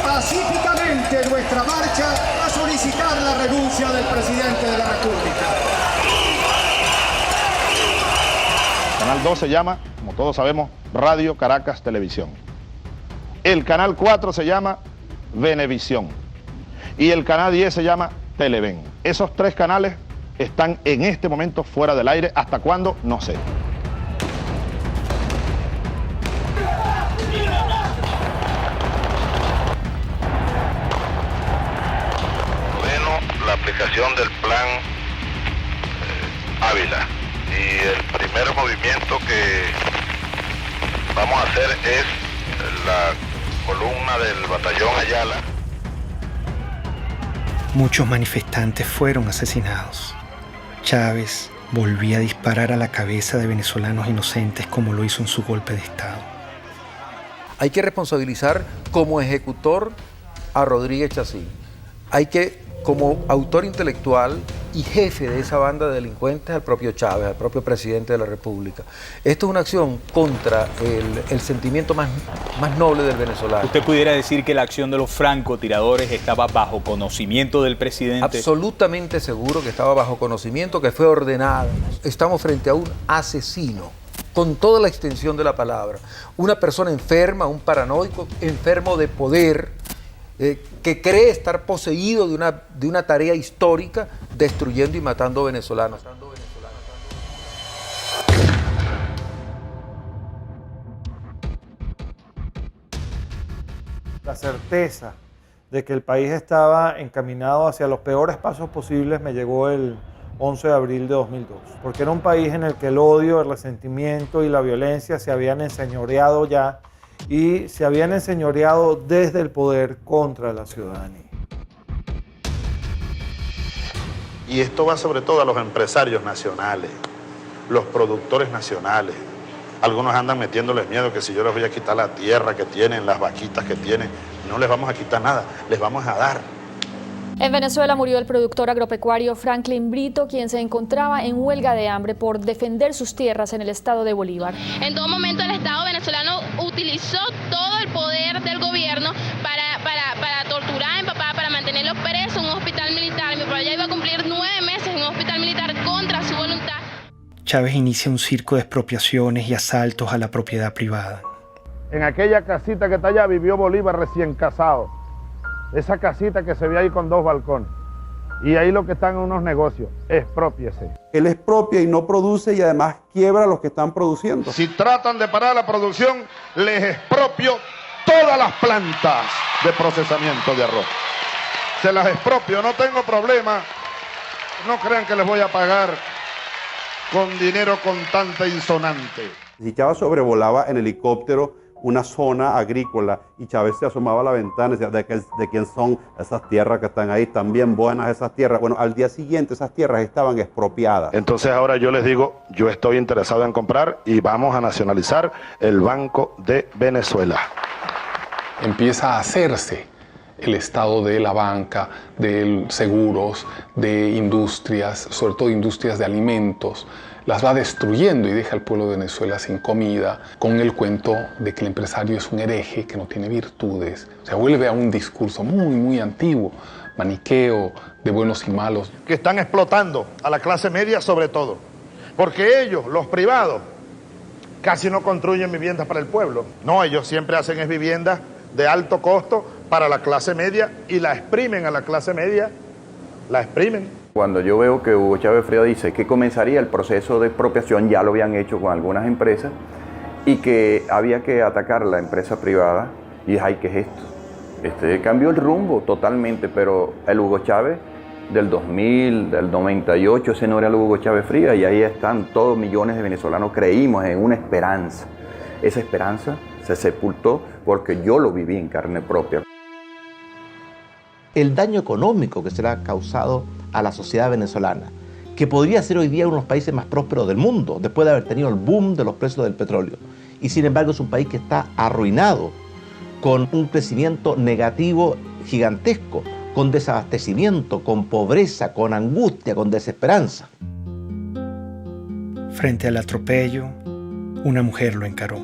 pacíficamente nuestra marcha a solicitar la renuncia del presidente de la República. El canal 2 se llama, como todos sabemos, Radio Caracas Televisión. El canal 4 se llama Venevisión. Y el canal 10 se llama Televen. Esos tres canales están en este momento fuera del aire. ¿Hasta cuándo? No sé. La aplicación del plan Ávila. Y el primer movimiento que vamos a hacer es la columna del batallón Ayala. Muchos manifestantes fueron asesinados. Chávez volvía a disparar a la cabeza de venezolanos inocentes como lo hizo en su golpe de Estado. Hay que responsabilizar como ejecutor a Rodríguez Chacín. Hay que, como autor intelectual y jefe de esa banda de delincuentes, al propio Chávez, al propio presidente de la República. Esto es una acción contra el sentimiento más noble del venezolano. ¿Usted pudiera decir que la acción de los francotiradores estaba bajo conocimiento del presidente? Absolutamente seguro que estaba bajo conocimiento, que fue ordenada. Estamos frente a un asesino, con toda la extensión de la palabra. Una persona enferma, un paranoico, enfermo de poder, que cree estar poseído de una tarea histórica, destruyendo y matando venezolanos. La certeza de que el país estaba encaminado hacia los peores pasos posibles me llegó el 11 de abril de 2002, porque era un país en el que el odio, el resentimiento y la violencia se habían enseñoreado ya, y se habían enseñoreado desde el poder contra la ciudadanía. Y esto va sobre todo a los empresarios nacionales, los productores nacionales. Algunos andan metiéndoles miedo que si yo les voy a quitar la tierra que tienen, las vaquitas que tienen, no les vamos a quitar nada, les vamos a dar. En Venezuela murió el productor agropecuario Franklin Brito, quien se encontraba en huelga de hambre por defender sus tierras en el estado de Bolívar. En todo momento el Estado venezolano utilizó todo el poder del gobierno para torturar a mi papá, para mantenerlo preso en un hospital militar. Mi papá ya iba a cumplir 9 meses en un hospital militar contra su voluntad. Chávez inicia un circo de expropiaciones y asaltos a la propiedad privada. En aquella casita que está allá vivió Bolívar recién casado. Esa casita que se ve ahí con 2 balcones. Y ahí lo que están en unos negocios, exprópiese. Él expropia y no produce y además quiebra a los que están produciendo. Si tratan de parar la producción, les expropio todas las plantas de procesamiento de arroz. Se las expropio, no tengo problema. No crean que les voy a pagar con dinero contante insonante. Si Chávez sobrevolaba en helicóptero una zona agrícola y Chávez se asomaba a la ventana y decía, ¿de quién son esas tierras que están ahí? Están bien buenas esas tierras. Bueno, al día siguiente esas tierras estaban expropiadas. Entonces ahora yo les digo, yo estoy interesado en comprar y vamos a nacionalizar el Banco de Venezuela. Empieza a hacerse el estado de la banca, de seguros, de industrias, sobre todo industrias de alimentos. Las va destruyendo y deja al pueblo de Venezuela sin comida, con el cuento de que el empresario es un hereje, que no tiene virtudes. O sea, vuelve a un discurso muy, muy antiguo, maniqueo, de buenos y malos. Que están explotando a la clase media sobre todo, porque ellos, los privados, casi no construyen viviendas para el pueblo. No, ellos siempre hacen es viviendas de alto costo para la clase media y la exprimen a la clase media, la exprimen. Cuando yo veo que Hugo Chávez Frías dice que comenzaría el proceso de expropiación, ya lo habían hecho con algunas empresas, y que había que atacar la empresa privada, y dije, ay, ¿qué es esto? Cambió el rumbo totalmente, pero el Hugo Chávez del 2000, del 98, ese no era el Hugo Chávez Frías, y ahí están todos millones de venezolanos, creímos en una esperanza. Esa esperanza se sepultó porque yo lo viví en carne propia. El daño económico que se le ha causado a la sociedad venezolana, que podría ser hoy día uno de los países más prósperos del mundo, después de haber tenido el boom de los precios del petróleo. Y sin embargo es un país que está arruinado, con un crecimiento negativo gigantesco, con desabastecimiento, con pobreza, con angustia, con desesperanza. Frente al atropello, una mujer lo encaró.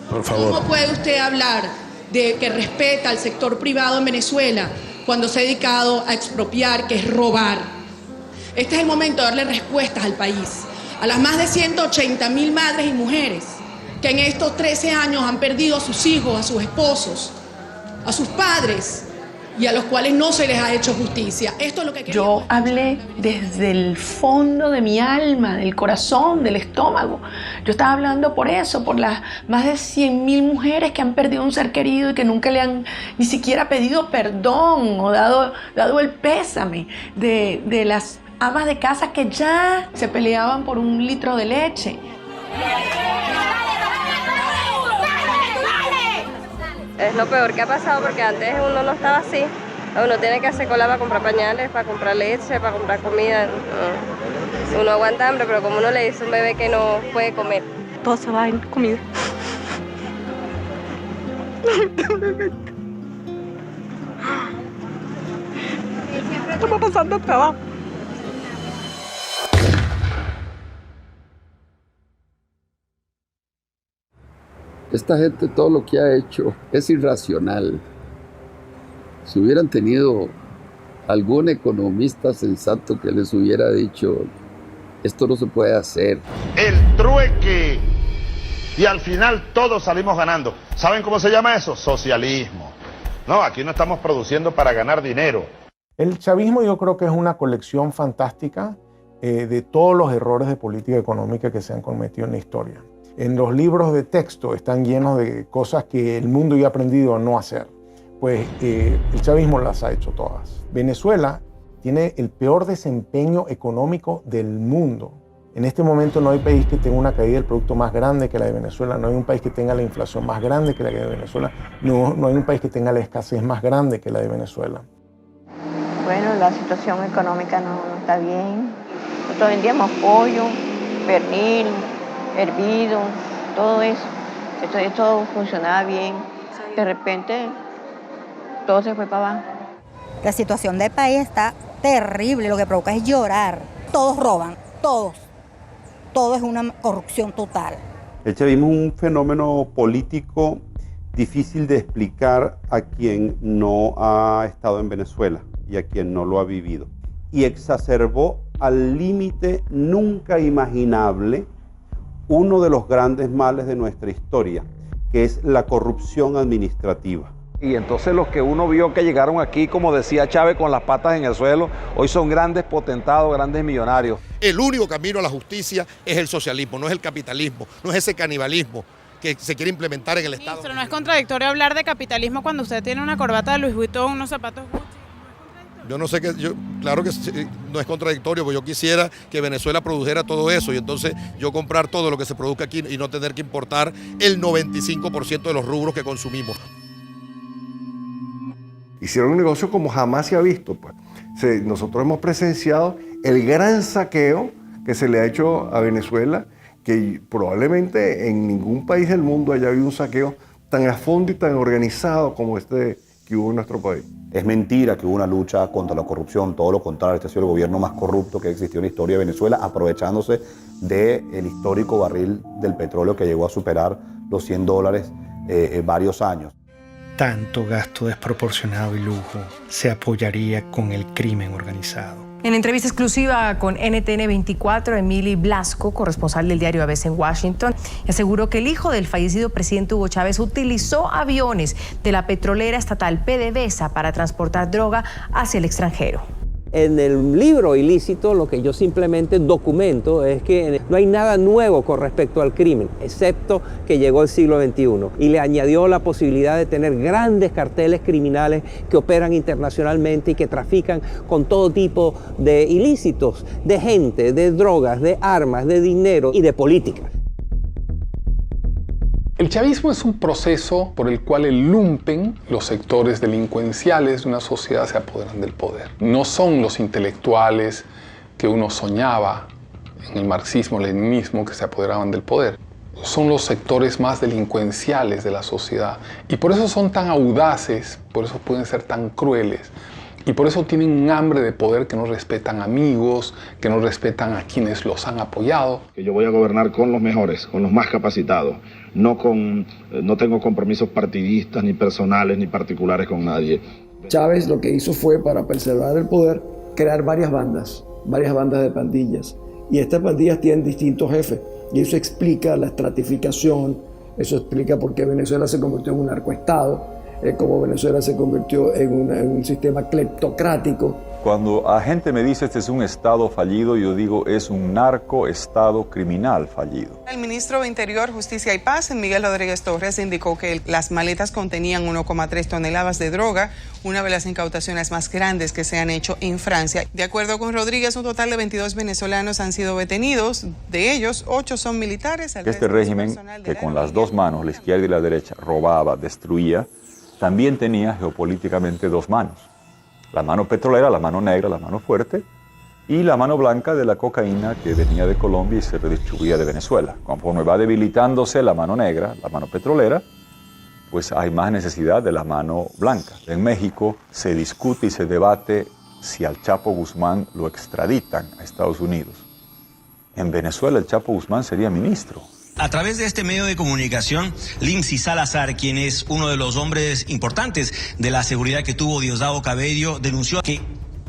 Por favor. ¿Cómo puede usted hablar de que respeta al sector privado en Venezuela cuando se ha dedicado a expropiar, que es robar? Este es el momento de darle respuestas al país, a las más de 180.000 madres y mujeres que en estos 13 años han perdido a sus hijos, a sus esposos, a sus padres, y a los cuales no se les ha hecho justicia. Esto es lo que yo hablé desde el fondo de mi alma, del corazón, del estómago. Yo estaba hablando por eso, por las más de 100.000 mujeres que han perdido un ser querido y que nunca le han ni siquiera pedido perdón o dado el pésame, de las amas de casa que ya se peleaban por un litro de leche. Es lo peor que ha pasado porque antes uno no estaba así. Uno tiene que hacer cola para comprar pañales, para comprar leche, para comprar comida. Uno aguanta hambre, pero como uno le dice a un bebé que no puede comer, todo se va en comida. Estamos pasando trabajo. Esta gente todo lo que ha hecho es irracional. Si hubieran tenido algún economista sensato que les hubiera dicho, esto no se puede hacer. El trueque. Y al final todos salimos ganando. ¿Saben cómo se llama eso? Socialismo. No, aquí no estamos produciendo para ganar dinero. El chavismo yo creo que es una colección fantástica de todos los errores de política económica que se han cometido en la historia. En los libros de texto están llenos de cosas que el mundo ya ha aprendido a no hacer. Pues el chavismo las ha hecho todas. Venezuela tiene el peor desempeño económico del mundo. En este momento no hay país que tenga una caída del producto más grande que la de Venezuela, no hay un país que tenga la inflación más grande que la de Venezuela, no hay un país que tenga la escasez más grande que la de Venezuela. Bueno, la situación económica no está bien. Nosotros vendíamos pollo, pernil, hervido, todo eso. Esto funcionaba bien. De repente, todo se fue para abajo. La situación del país está terrible, lo que provoca es llorar. Todos roban, todos. Todo es una corrupción total. El chavismo es un fenómeno político difícil de explicar a quien no ha estado en Venezuela y a quien no lo ha vivido. Y exacerbó al límite nunca imaginable uno de los grandes males de nuestra historia, que es la corrupción administrativa. Y entonces los que uno vio que llegaron aquí, como decía Chávez, con las patas en el suelo, hoy son grandes potentados, grandes millonarios. El único camino a la justicia es el socialismo, no es el capitalismo, no es ese canibalismo que se quiere implementar en el Estado. Ministro, ¿no es contradictorio hablar de capitalismo cuando usted tiene una corbata de Louis Vuitton, unos zapatos Gucci? Yo no sé claro que no es contradictorio, porque yo quisiera que Venezuela produjera todo eso y entonces yo comprar todo lo que se produzca aquí y no tener que importar el 95% de los rubros que consumimos. Hicieron un negocio como jamás se ha visto. Pues. Nosotros hemos presenciado el gran saqueo que se le ha hecho a Venezuela, que probablemente en ningún país del mundo haya habido un saqueo tan a fondo y tan organizado como este que hubo en nuestro país. Es mentira que hubo una lucha contra la corrupción, todo lo contrario, este ha sido el gobierno más corrupto que existió en la historia de Venezuela, aprovechándose del histórico barril del petróleo que llegó a superar los $100 varios años. Tanto gasto desproporcionado y lujo se apoyaría con el crimen organizado. En entrevista exclusiva con NTN 24, Emily Blasco, corresponsal del diario ABC en Washington, aseguró que el hijo del fallecido presidente Hugo Chávez utilizó aviones de la petrolera estatal PDVSA para transportar droga hacia el extranjero. En el libro ilícito lo que yo simplemente documento es que no hay nada nuevo con respecto al crimen, excepto que llegó el siglo XXI y le añadió la posibilidad de tener grandes carteles criminales que operan internacionalmente y que trafican con todo tipo de ilícitos, de gente, de drogas, de armas, de dinero y de política. El chavismo es un proceso por el cual el lumpen, los sectores delincuenciales de una sociedad se apoderan del poder. No son los intelectuales que uno soñaba en el marxismo-leninismo que se apoderaban del poder. Son los sectores más delincuenciales de la sociedad y por eso son tan audaces, por eso pueden ser tan crueles. Y por eso tienen un hambre de poder que no respetan amigos, que no respetan a quienes los han apoyado. Que yo voy a gobernar con los mejores, con los más capacitados. No tengo compromisos partidistas, ni personales, ni particulares con nadie. Chávez lo que hizo fue, para preservar el poder, crear varias bandas de pandillas. Y estas pandillas tienen distintos jefes. Y eso explica la estratificación, eso explica por qué Venezuela se convirtió en un narcoestado. Como Venezuela se convirtió en un sistema cleptocrático. Cuando la gente me dice este es un estado fallido, yo digo es un narcoestado criminal fallido. El ministro de Interior, Justicia y Paz, Miguel Rodríguez Torres, indicó que las maletas contenían 1,3 toneladas de droga, una de las incautaciones más grandes que se han hecho en Francia. De acuerdo con Rodríguez, un total de 22 venezolanos han sido detenidos, de ellos 8 son militares. Este régimen que con las dos manos, la izquierda y la derecha, robaba, destruía, también tenía geopolíticamente dos manos. La mano petrolera, la mano negra, la mano fuerte, y la mano blanca de la cocaína que venía de Colombia y se redistribuía de Venezuela. Conforme va debilitándose la mano negra, la mano petrolera, pues hay más necesidad de la mano blanca. En México se discute y se debate si al Chapo Guzmán lo extraditan a Estados Unidos. En Venezuela el Chapo Guzmán sería ministro. A través de este medio de comunicación, Lindsay Salazar, quien es uno de los hombres importantes de la seguridad que tuvo Diosdado Cabello, denunció que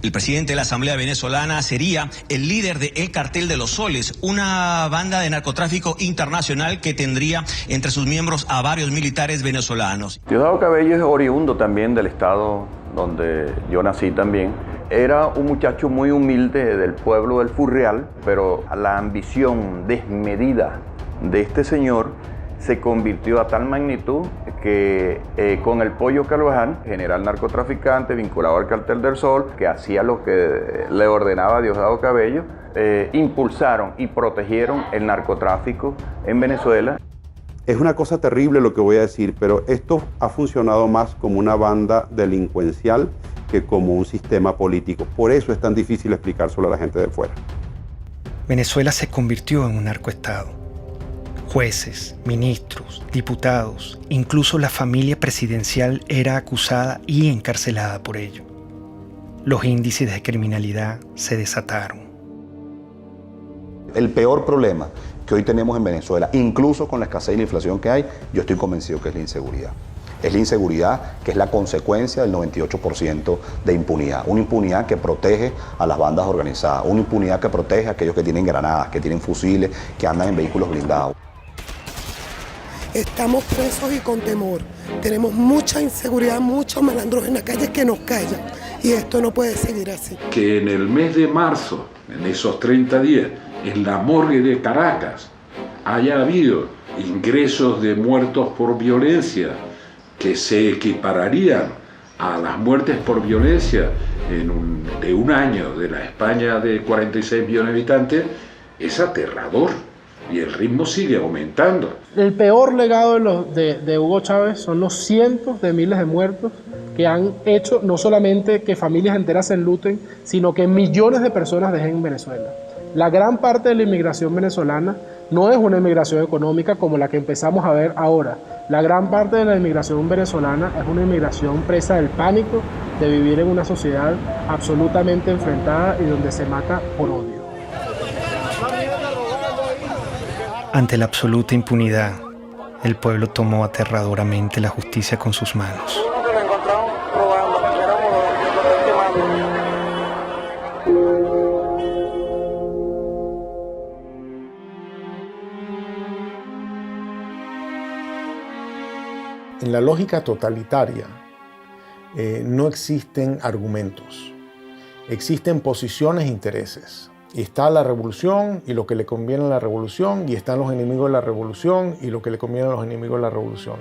el presidente de la Asamblea Venezolana sería el líder del Cartel de los Soles, una banda de narcotráfico internacional que tendría entre sus miembros a varios militares venezolanos. Diosdado Cabello es oriundo también del estado donde yo nací también. Era un muchacho muy humilde del pueblo del Furreal, pero la ambición desmedida de este señor se convirtió a tal magnitud que con el Pollo Carvajal, general narcotraficante vinculado al Cartel del Sol, que hacía lo que le ordenaba Diosdado Cabello, impulsaron y protegieron el narcotráfico en Venezuela. Es una cosa terrible lo que voy a decir, pero esto ha funcionado más como una banda delincuencial que como un sistema político. Por eso es tan difícil explicárselo a la gente de fuera. Venezuela se convirtió en un narcoestado. Jueces, ministros, diputados, incluso la familia presidencial era acusada y encarcelada por ello. Los índices de criminalidad se desataron. El peor problema que hoy tenemos en Venezuela, incluso con la escasez y la inflación que hay, yo estoy convencido que es la inseguridad. Es la inseguridad que es la consecuencia del 98% de impunidad. Una impunidad que protege a las bandas organizadas, una impunidad que protege a aquellos que tienen granadas, que tienen fusiles, que andan en vehículos blindados. Estamos presos y con temor. Tenemos mucha inseguridad, muchos malandros en la calle que nos callan. Y esto no puede seguir así. Que en el mes de marzo, en esos 30 días, en la morgue de Caracas, haya habido ingresos de muertos por violencia que se equipararían a las muertes por violencia de un año de la España de 46 millones de habitantes, es aterrador. Y el ritmo sigue aumentando. El peor legado de Hugo Chávez son los cientos de miles de muertos que han hecho no solamente que familias enteras se enluten, sino que millones de personas dejen en Venezuela. La gran parte de la inmigración venezolana no es una inmigración económica como la que empezamos a ver ahora. La gran parte de la inmigración venezolana es una inmigración presa del pánico de vivir en una sociedad absolutamente enfrentada y donde se mata por odio. Ante la absoluta impunidad, el pueblo tomó aterradoramente la justicia con sus manos. En la lógica totalitaria no existen argumentos, existen posiciones e intereses. Y está la revolución y lo que le conviene a la revolución, y están los enemigos de la revolución y lo que le conviene a los enemigos de la revolución.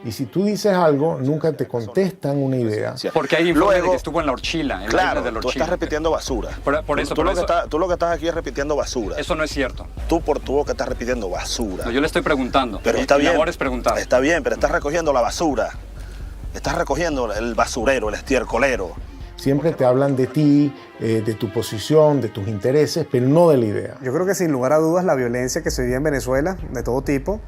Y si tú dices algo, nunca te contestan una idea. Porque hay informes de que estuvo en la Orchila. Claro, de la tú Orchila. estás repitiendo basura. Tú lo que estás aquí es repitiendo basura. Eso no es cierto. Tú lo que estás repitiendo basura. No, yo le estoy preguntando. Pero está bien. Mi labor es preguntar. Está bien, pero estás recogiendo la basura. Estás recogiendo el basurero, el estiercolero. Siempre te hablan de ti, de tu posición, de tus intereses, pero no de la idea. Yo creo que sin lugar a dudas la violencia que se vive en Venezuela, de todo tipo,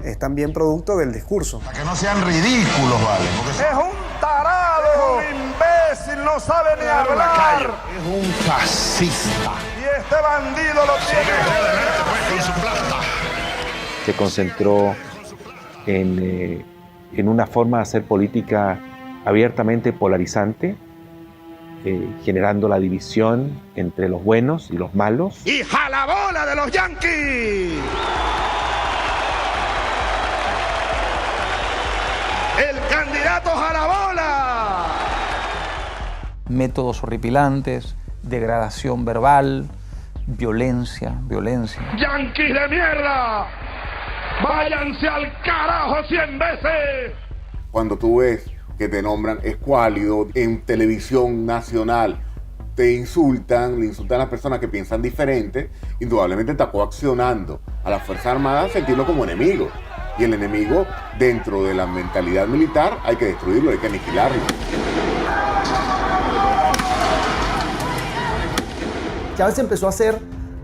es también producto del discurso. Para que no sean ridículos, ¿vale? Es un tarado, es un imbécil, no sabe ni hablar. Es un fascista. Y este bandido lo tiene. Con su plata. Se concentró en una forma de hacer política abiertamente polarizante, generando la división entre los buenos y los malos. ¡Y jalabola de los yanquis! ¡El candidato jalabola! Métodos horripilantes, degradación verbal, violencia. ¡Yanquis de mierda! ¡Váyanse al carajo 100 veces! Cuando tú ves que te nombran escuálido en televisión nacional, le insultan a las personas que piensan diferente, indudablemente está coaccionando a las Fuerzas Armadas a sentirlo como enemigo. Y el enemigo, dentro de la mentalidad militar, hay que destruirlo, hay que aniquilarlo. Chávez empezó a ser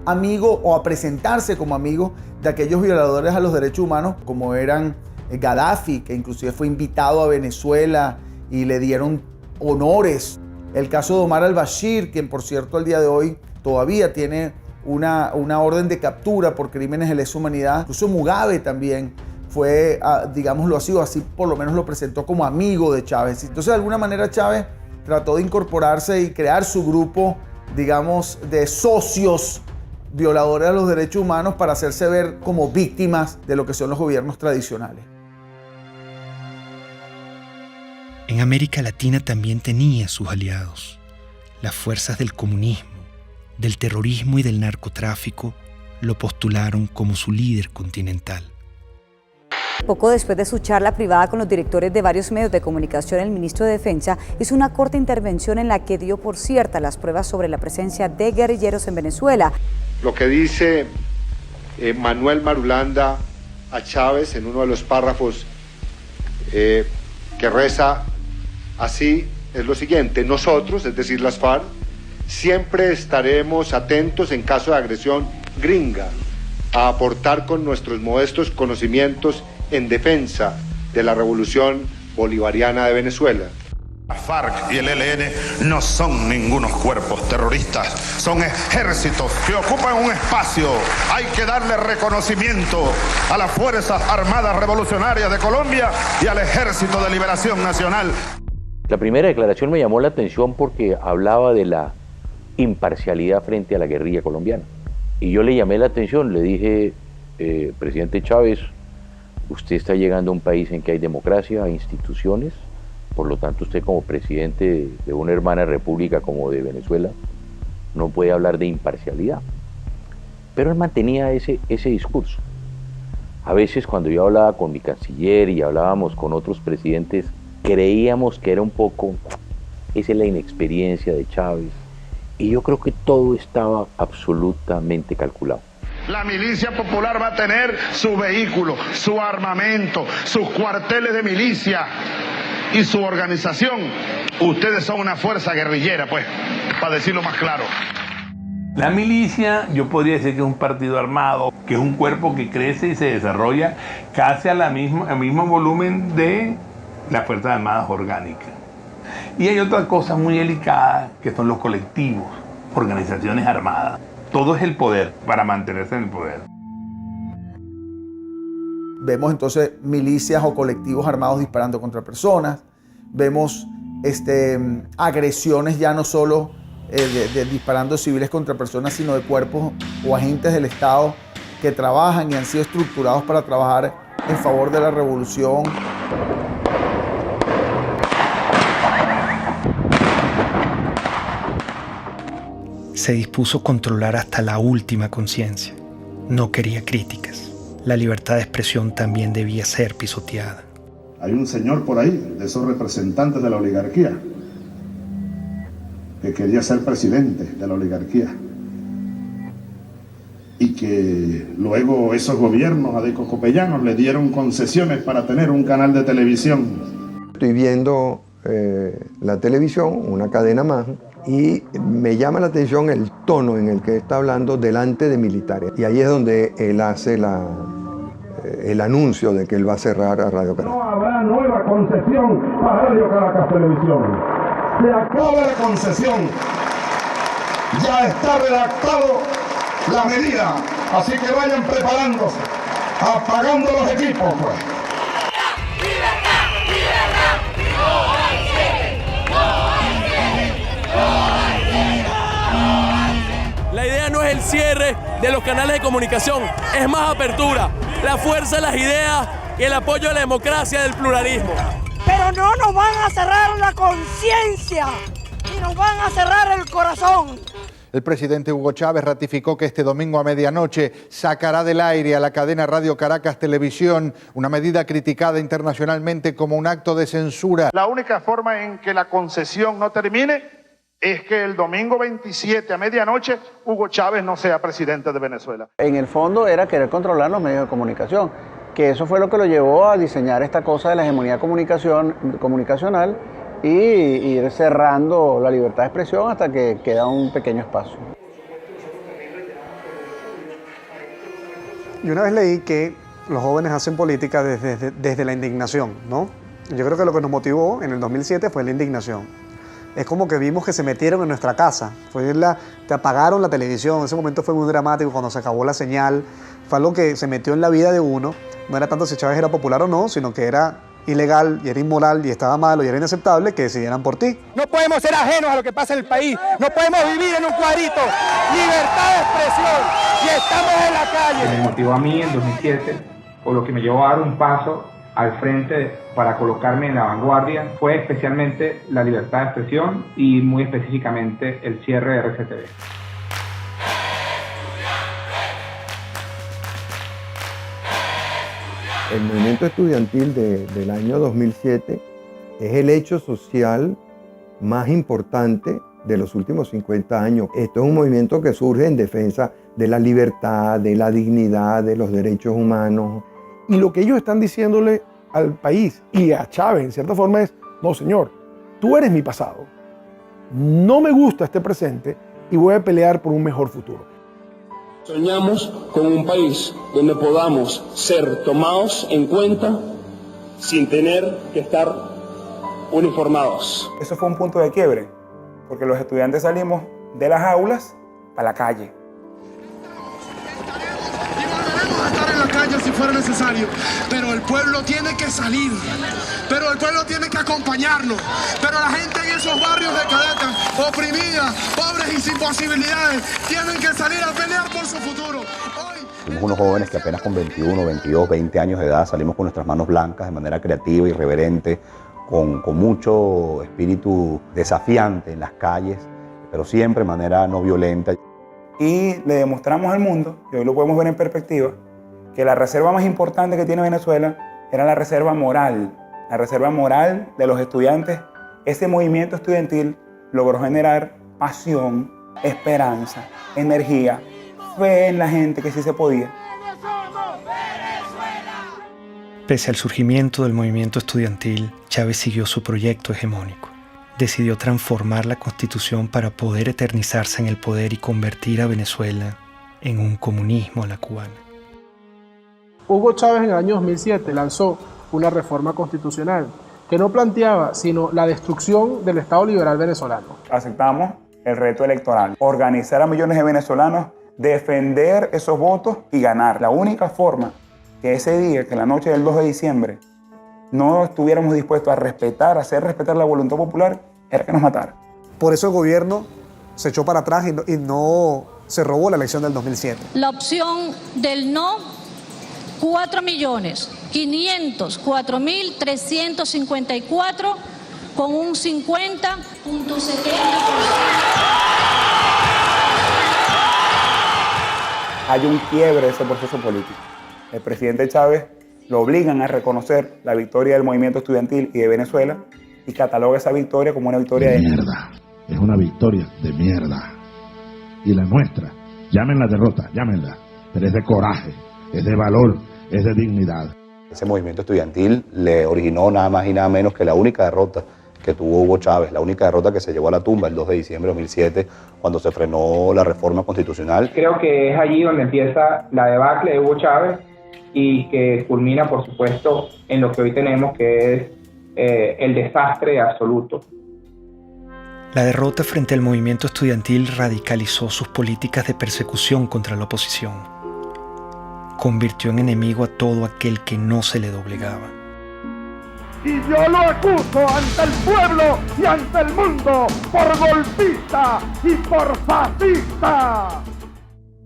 amigo o a presentarse como amigo de aquellos violadores a los derechos humanos, como eran Gaddafi, que inclusive fue invitado a Venezuela y le dieron honores. El caso de Omar al-Bashir, quien por cierto al día de hoy todavía tiene una orden de captura por crímenes de lesa humanidad. Incluso Mugabe también fue, digámoslo así por lo menos lo presentó como amigo de Chávez. Entonces de alguna manera Chávez trató de incorporarse y crear su grupo, digamos, de socios violadores de los derechos humanos para hacerse ver como víctimas de lo que son los gobiernos tradicionales. En América Latina también tenía sus aliados. Las fuerzas del comunismo, del terrorismo y del narcotráfico lo postularon como su líder continental. Poco después de su charla privada con los directores de varios medios de comunicación, el ministro de Defensa hizo una corta intervención en la que dio por cierta las pruebas sobre la presencia de guerrilleros en Venezuela. Lo que dice Manuel Marulanda a Chávez en uno de los párrafos que reza así es lo siguiente: nosotros, es decir las FARC, siempre estaremos atentos en caso de agresión gringa a aportar con nuestros modestos conocimientos en defensa de la revolución bolivariana de Venezuela. La FARC y el ELN no son ningunos cuerpos terroristas, son ejércitos que ocupan un espacio. Hay que darle reconocimiento a las Fuerzas Armadas Revolucionarias de Colombia y al Ejército de Liberación Nacional. La primera declaración me llamó la atención porque hablaba de la imparcialidad frente a la guerrilla colombiana. Y yo le llamé la atención, le dije, presidente Chávez, usted está llegando a un país en que hay democracia, hay instituciones. Por lo tanto, usted como presidente de una hermana república como de Venezuela no puede hablar de imparcialidad. Pero él mantenía ese discurso. A veces cuando yo hablaba con mi canciller y hablábamos con otros presidentes, creíamos que era un poco, esa es la inexperiencia de Chávez. Y yo creo que todo estaba absolutamente calculado. La milicia popular va a tener su vehículo, su armamento, sus cuarteles de milicia y su organización. Ustedes son una fuerza guerrillera, pues, para decirlo más claro. La milicia, yo podría decir que es un partido armado, que es un cuerpo que crece y se desarrolla casi al mismo volumen de las Fuerzas Armadas orgánicas. Y hay otra cosa muy delicada, que son los colectivos, organizaciones armadas. Todo es el poder, para mantenerse en el poder. Vemos entonces milicias o colectivos armados disparando contra personas. Vemos agresiones ya no solo de disparando civiles contra personas, sino de cuerpos o agentes del Estado que trabajan y han sido estructurados para trabajar en favor de la revolución. Se dispuso a controlar hasta la última conciencia. No quería críticas. La libertad de expresión también debía ser pisoteada. Hay un señor por ahí, de esos representantes de la oligarquía, que quería ser presidente de la oligarquía. Y que luego esos gobiernos adecocopellanos le dieron concesiones para tener un canal de televisión. Estoy viendo la televisión, una cadena más, y me llama la atención el tono en el que está hablando delante de militares. Y ahí es donde él hace el anuncio de que él va a cerrar a Radio Caracas. No habrá nueva concesión para Radio Caracas Televisión. Se acaba la concesión. Ya está redactado la medida. Así que vayan preparándose, apagando los equipos, pues. La idea no es el cierre de los canales de comunicación, es más apertura, la fuerza de las ideas y el apoyo a la democracia del pluralismo. Pero no nos van a cerrar la conciencia y nos van a cerrar el corazón. El presidente Hugo Chávez ratificó que este domingo a medianoche sacará del aire a la cadena Radio Caracas Televisión, una medida criticada internacionalmente como un acto de censura. La única forma en que la concesión no termine es que el domingo 27 a medianoche Hugo Chávez no sea presidente de Venezuela. En el fondo era querer controlar los medios de comunicación, que eso fue lo que lo llevó a diseñar esta cosa de la hegemonía comunicacional y ir cerrando la libertad de expresión hasta que queda un pequeño espacio. Yo una vez leí que los jóvenes hacen política desde la indignación, ¿no? Yo creo que lo que nos motivó en el 2007 fue la indignación. Es como que vimos que se metieron en nuestra casa, te apagaron la televisión, ese momento fue muy dramático cuando se acabó la señal, fue algo que se metió en la vida de uno, no era tanto si Chávez era popular o no, sino que era ilegal y era inmoral y estaba malo y era inaceptable que decidieran por ti. No podemos ser ajenos a lo que pasa en el país, no podemos vivir en un cuadrito, libertad de expresión y estamos en la calle. Me motivó a mí en 2007, o lo que me llevó a dar un paso al frente para colocarme en la vanguardia, fue especialmente la libertad de expresión y muy específicamente el cierre de RCTV. El movimiento estudiantil del año 2007 es el hecho social más importante de los últimos 50 años. Esto es un movimiento que surge en defensa de la libertad, de la dignidad, de los derechos humanos. Y lo que ellos están diciéndole al país y a Chávez, en cierta forma, es: no, señor, tú eres mi pasado. No me gusta este presente y voy a pelear por un mejor futuro. Soñamos con un país donde podamos ser tomados en cuenta sin tener que estar uniformados. Eso fue un punto de quiebre, porque los estudiantes salimos de las aulas a la calle. Estar en la calle si fuera necesario, pero el pueblo tiene que salir, pero el pueblo tiene que acompañarnos, pero la gente en esos barrios de Caracas, oprimida, pobres y sin posibilidades, tienen que salir a pelear por su futuro. Somos unos jóvenes que apenas con 21, 22, 20 años de edad salimos con nuestras manos blancas de manera creativa, irreverente, con mucho espíritu desafiante en las calles, pero siempre de manera no violenta. Y le demostramos al mundo, y hoy lo podemos ver en perspectiva, que la reserva más importante que tiene Venezuela era la reserva moral de los estudiantes. Ese movimiento estudiantil logró generar pasión, esperanza, energía, fe en la gente que sí se podía. Pese al surgimiento del movimiento estudiantil, Chávez siguió su proyecto hegemónico. Decidió transformar la Constitución para poder eternizarse en el poder y convertir a Venezuela en un comunismo a la cubana. Hugo Chávez en el año 2007 lanzó una reforma constitucional que no planteaba sino la destrucción del Estado liberal venezolano. Aceptamos el reto electoral, organizar a millones de venezolanos, defender esos votos y ganar. La única forma que ese día, que la noche del 2 de diciembre, no estuviéramos dispuestos a respetar, a hacer respetar la voluntad popular, era que nos mataran. Por eso el gobierno se echó para atrás y no se robó la elección del 2007. La opción del no, 4.504.354 con un 50.70%. Hay un quiebre de ese proceso político. El presidente Chávez lo obligan a reconocer la victoria del movimiento estudiantil y de Venezuela y cataloga esa victoria como una victoria de mierda. Es una victoria de mierda. Y la nuestra, llámenla derrota, llámenla, pero es de coraje, es de valor, es de dignidad. Ese movimiento estudiantil le originó nada más y nada menos que la única derrota que tuvo Hugo Chávez, la única derrota que se llevó a la tumba el 2 de diciembre de 2007, cuando se frenó la reforma constitucional. Creo que es allí donde empieza la debacle de Hugo Chávez y que culmina, por supuesto, en lo que hoy tenemos, que es el desastre absoluto. La derrota frente al movimiento estudiantil radicalizó sus políticas de persecución contra la oposición. Convirtió en enemigo a todo aquel que no se le doblegaba. Y yo lo acuso ante el pueblo y ante el mundo por golpista y por fascista.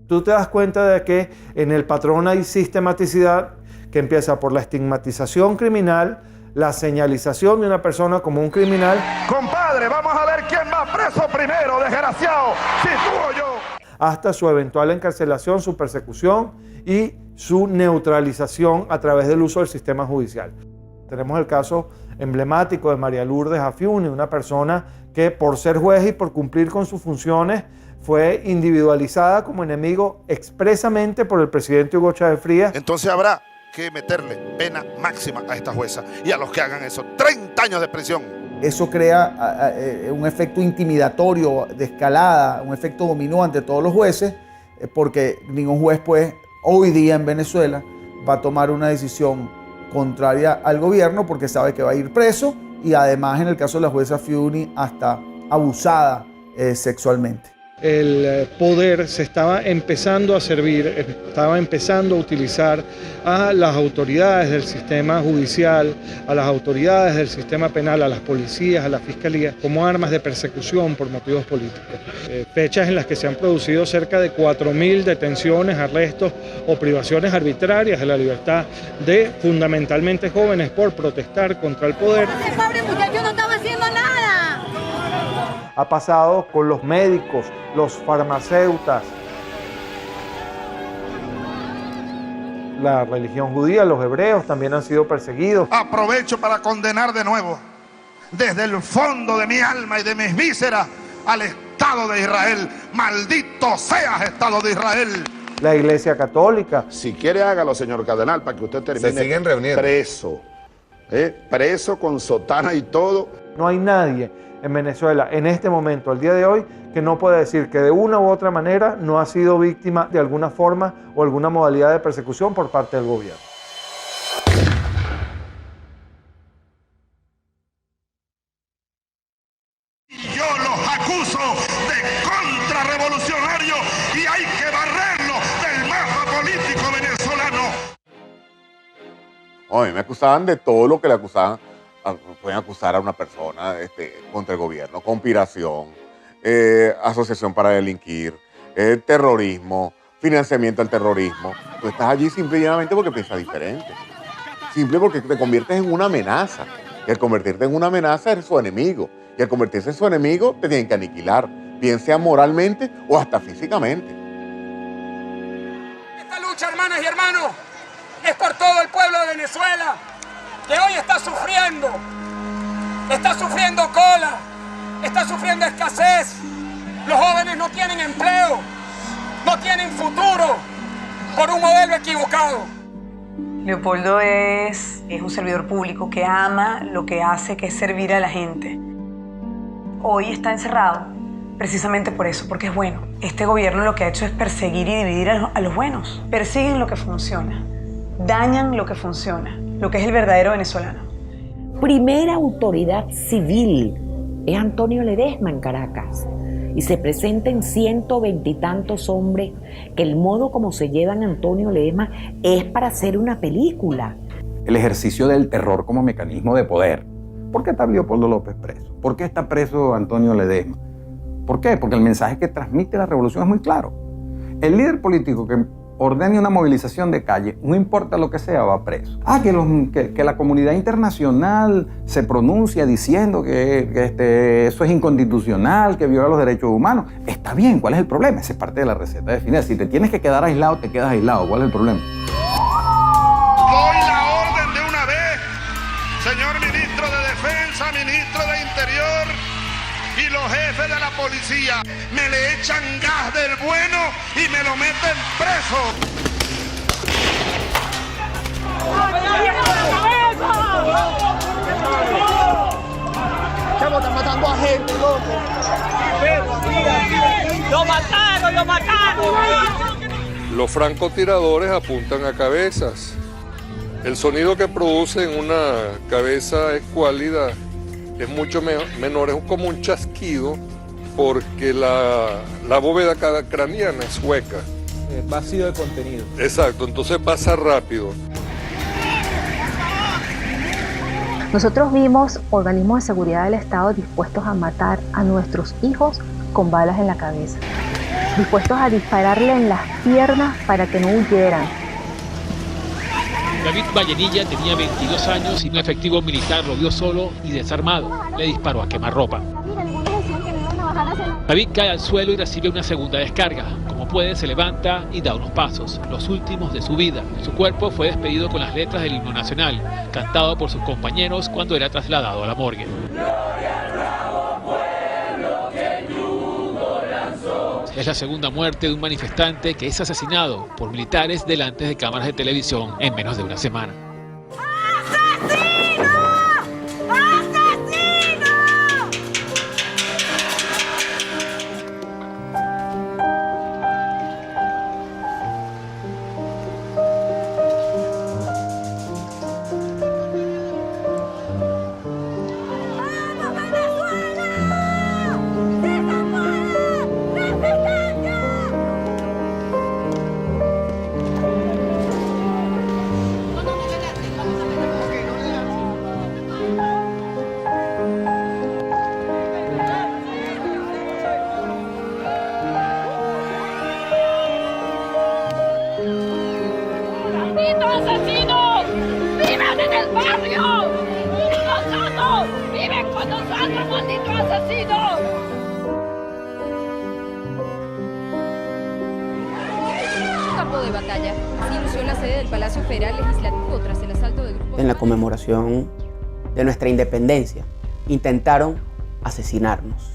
Tú te das cuenta de que en el patrón hay sistematicidad que empieza por la estigmatización criminal, la señalización de una persona como un criminal. Compadre, vamos a ver quién va preso primero, desgraciado, si tú o yo. Hasta su eventual encarcelación, su persecución y su neutralización a través del uso del sistema judicial. Tenemos el caso emblemático de María Lourdes Afiuni, una persona que por ser juez y por cumplir con sus funciones fue individualizada como enemigo expresamente por el presidente Hugo Chávez Frías. Entonces habrá que meterle pena máxima a esta jueza y a los que hagan eso, 30 años de prisión. Eso crea un efecto intimidatorio de escalada, un efecto dominó ante todos los jueces, porque ningún juez pues hoy día en Venezuela va a tomar una decisión contraria al gobierno porque sabe que va a ir preso y además en el caso de la jueza Afiuni hasta abusada sexualmente. El poder se estaba empezando a servir, estaba empezando a utilizar a las autoridades del sistema judicial, a las autoridades del sistema penal, a las policías, a la fiscalía, como armas de persecución por motivos políticos. Fechas en las que se han producido cerca de 4.000 detenciones, arrestos o privaciones arbitrarias de la libertad de fundamentalmente jóvenes por protestar contra el poder. Ese pobre muchacho no estaba haciendo nada. Ha pasado con los médicos, los farmacéutas, la religión judía, los hebreos también han sido perseguidos. Aprovecho para condenar de nuevo, desde el fondo de mi alma y de mis vísceras, al Estado de Israel. ¡Maldito seas, Estado de Israel! La Iglesia Católica. Si quiere, hágalo, señor cardenal, para que usted termine. Se siguen reuniendo. Preso. Preso con sotana y todo. No hay nadie en Venezuela en este momento, al día de hoy, que no puede decir que de una u otra manera no ha sido víctima de alguna forma o alguna modalidad de persecución por parte del gobierno. uso de contrarrevolucionario y hay que barrerlo del mapa político venezolano. A mí me acusaban de todo lo que le acusaban. Pueden acusar a una persona contra el gobierno, conspiración, asociación para delinquir, terrorismo, financiamiento al terrorismo. Tú estás allí simple y llanamente porque piensas diferente. Simple porque te conviertes en una amenaza. Y al convertirte en una amenaza eres su enemigo. Y al convertirse en su enemigo te tienen que aniquilar, bien sea moralmente o hasta físicamente. Esta lucha, hermanas y hermanos, es por todo el pueblo de Venezuela, que hoy está sufriendo cola, está sufriendo escasez. Los jóvenes no tienen empleo, no tienen futuro por un modelo equivocado. Leopoldo es un servidor público que ama lo que hace, que es servir a la gente. Hoy está encerrado precisamente por eso, porque es bueno. Este gobierno lo que ha hecho es perseguir y dividir a los buenos. Persiguen lo que funciona, dañan lo que funciona, lo que es el verdadero venezolano. Primera autoridad civil es Antonio Ledesma en Caracas. Y se presenten 120 y tantos hombres que el modo como se llevan a Antonio Ledesma es para hacer una película. El ejercicio del terror como mecanismo de poder. ¿Por qué está Leopoldo López preso? ¿Por qué está preso Antonio Ledesma? ¿Por qué? Porque el mensaje que transmite la revolución es muy claro. El líder político que ordene una movilización de calle, no importa lo que sea, va preso. Que la comunidad internacional se pronuncia diciendo que eso es inconstitucional, que viola los derechos humanos. Está bien, ¿cuál es el problema? Esa es parte de la receta definida. Si te tienes que quedar aislado, te quedas aislado. ¿Cuál es el problema? Doy la orden de una vez, señor ministro de Defensa, ministro de Interior y los jefes de la policía. Me le echan gas del bueno y me lo meten preso. Chamo, están matando a gente, loco. ¡Lo mataron, lo mataron! Los francotiradores apuntan a cabezas. El sonido que producen una cabeza escuálida es mucho menor, es como un chasquido, porque la bóveda craneana es hueca. Vacío de contenido. Exacto, entonces pasa rápido. Nosotros vimos organismos de seguridad del Estado dispuestos a matar a nuestros hijos con balas en la cabeza, dispuestos a dispararle en las piernas para que no huyeran. David Vallenilla tenía 22 años y un efectivo militar lo vio solo y desarmado. Le disparó a quemarropa. David cae al suelo y recibe una segunda descarga. Como puede, se levanta y da unos pasos, los últimos de su vida. Su cuerpo fue despedido con las letras del himno nacional, cantado por sus compañeros cuando era trasladado a la morgue. Es la segunda muerte de un manifestante que es asesinado por militares delante de cámaras de televisión en menos de una semana. En la conmemoración de nuestra independencia, intentaron asesinarnos.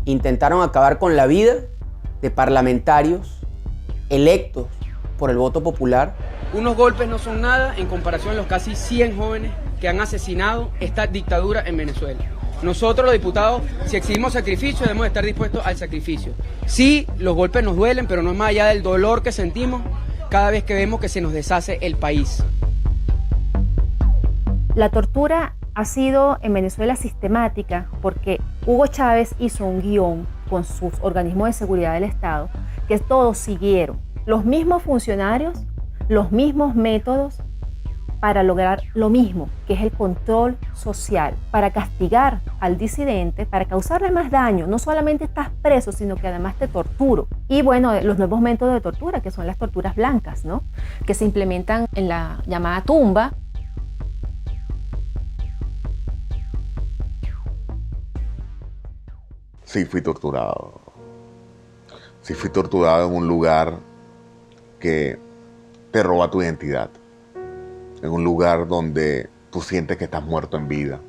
Intentaron acabar con la vida de parlamentarios electos por el voto popular. Unos golpes no son nada en comparación a los casi 100 jóvenes que han asesinado esta dictadura en Venezuela. Nosotros los diputados, si exigimos sacrificio, debemos estar dispuestos al sacrificio. Sí, los golpes nos duelen, pero no es más allá del dolor que sentimos cada vez que vemos que se nos deshace el país. La tortura ha sido en Venezuela sistemática porque Hugo Chávez hizo un guión con sus organismos de seguridad del Estado que todos siguieron los mismos funcionarios, los mismos métodos para lograr lo mismo, que es el control social, para castigar al disidente, para causarle más daño. No solamente estás preso, sino que además te torturo. Y bueno, los nuevos métodos de tortura, que son las torturas blancas, ¿no? Que se implementan en la llamada tumba. Sí, fui torturado. Sí, fui torturado en un lugar que te roba tu identidad. En un lugar donde tú sientes que estás muerto en vida.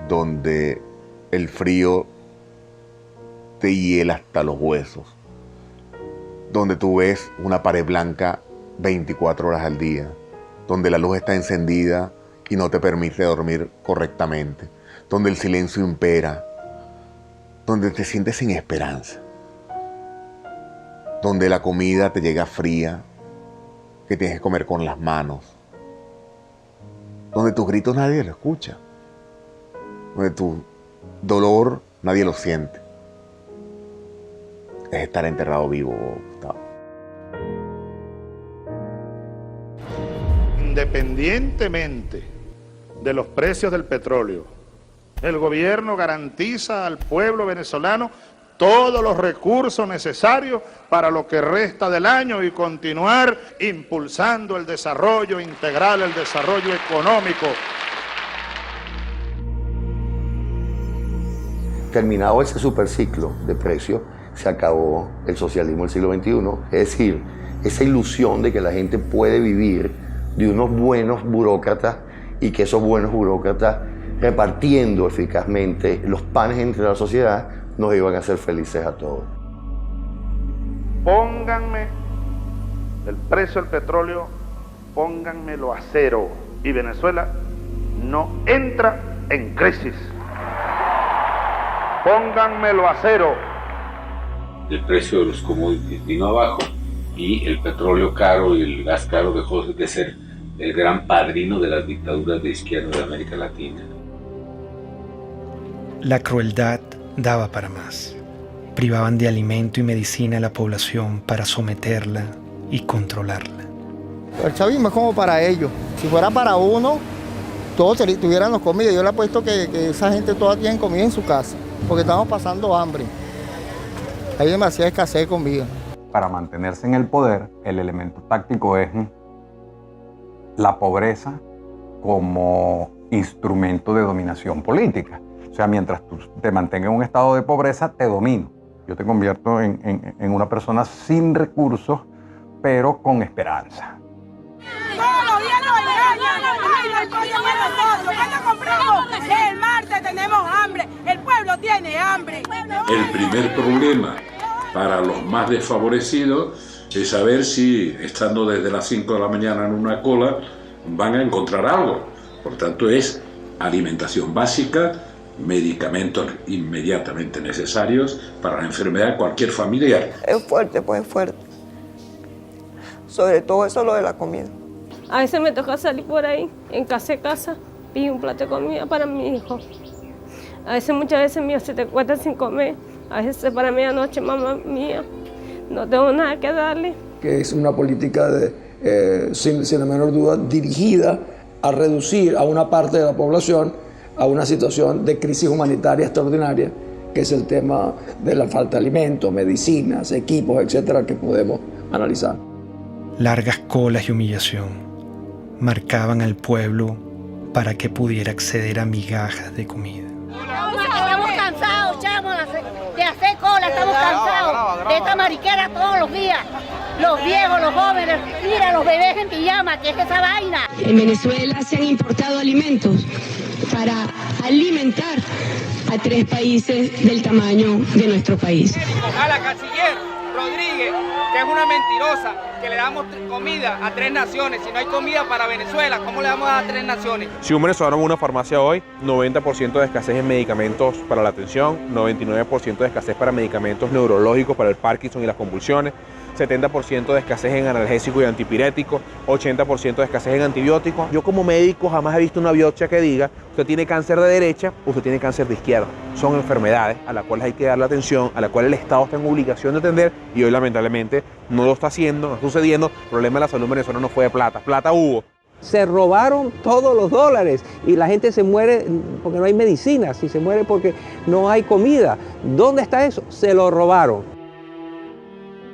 Donde el frío te hiela hasta los huesos. Donde tú ves una pared blanca 24 horas al día. Donde la luz está encendida y no te permite dormir correctamente. Donde el silencio impera. Donde te sientes sin esperanza. Donde la comida te llega fría, que tienes que comer con las manos. Donde tus gritos nadie lo escucha. Donde tu dolor nadie lo siente. Es estar enterrado vivo, Gustavo. Independientemente de los precios del petróleo, el gobierno garantiza al pueblo venezolano todos los recursos necesarios para lo que resta del año y continuar impulsando el desarrollo integral, el desarrollo económico. Terminado ese superciclo de precios, se acabó el socialismo del siglo XXI, es decir, esa ilusión de que la gente puede vivir de unos buenos burócratas y que esos buenos burócratas, repartiendo eficazmente los panes entre la sociedad, nos iban a hacer felices a todos. Pónganme el precio del petróleo, pónganmelo a cero y Venezuela no entra en crisis. Pónganmelo a cero. El precio de los commodities vino abajo y el petróleo caro y el gas caro dejó de ser el gran padrino de las dictaduras de izquierda de América Latina. La crueldad daba para más. Privaban de alimento y medicina a la población para someterla y controlarla. El chavismo es como para ellos. Si fuera para uno, todos tuviéramos comida. Yo le apuesto que esa gente toda tiene comida en su casa, porque estamos pasando hambre. Hay demasiada escasez de comida. Para mantenerse en el poder, el elemento táctico es la pobreza como instrumento de dominación política. O sea, mientras tú te mantengas en un estado de pobreza, te domino. Yo te convierto en una persona sin recursos, pero con esperanza. Todos los días nos engañan. El pollo de nosotros. ¿Cuándo compramos? El martes tenemos hambre. El pueblo tiene hambre. El primer problema para los más desfavorecidos es saber si, estando desde las 5 de la mañana en una cola, van a encontrar algo. Por tanto, es alimentación básica, medicamentos inmediatamente necesarios para la enfermedad de cualquier familiar. Es fuerte, pues es fuerte. Sobre todo eso lo de la comida. A veces me toca salir por ahí, en casa, pido un plato de comida para mi hijo. A veces, muchas veces mío se te encuentra sin comer. A veces para medianoche, mamá mía, no tengo nada que darle. Que es una política, sin la menor duda, dirigida a reducir a una parte de la población a una situación de crisis humanitaria extraordinaria, que es el tema de la falta de alimentos, medicinas, equipos, etcétera, que podemos analizar. Largas colas y humillación marcaban al pueblo para que pudiera acceder a migajas de comida. Estamos cansados, chamo, de hacer cola, estamos cansados de esta mariquera todos los días. Los viejos, los jóvenes, mira, los bebés en pijama, ¿qué es esa vaina? En Venezuela se han importado alimentos para alimentar a 3 países del tamaño de nuestro país. A la canciller Rodríguez, que es una mentirosa, que le damos comida a 3 naciones. Si no hay comida para Venezuela, ¿cómo le vamos a dar a 3 naciones? Si un venezolano va a una farmacia hoy, 90% de escasez en medicamentos para la atención, 99% de escasez para medicamentos neurológicos para el Parkinson y las convulsiones, 70% de escasez en analgésicos y antipiréticos, 80% de escasez en antibióticos. Yo como médico jamás he visto una biopsia que diga usted tiene cáncer de derecha, usted tiene cáncer de izquierda. Son enfermedades a las cuales hay que darle atención, a las cuales el Estado está en obligación de atender y hoy lamentablemente no lo está haciendo, no está sucediendo. El problema de la salud venezolana no fue de plata, plata hubo. Se robaron todos los dólares y la gente se muere porque no hay medicinas y se muere porque no hay comida. ¿Dónde está eso? Se lo robaron.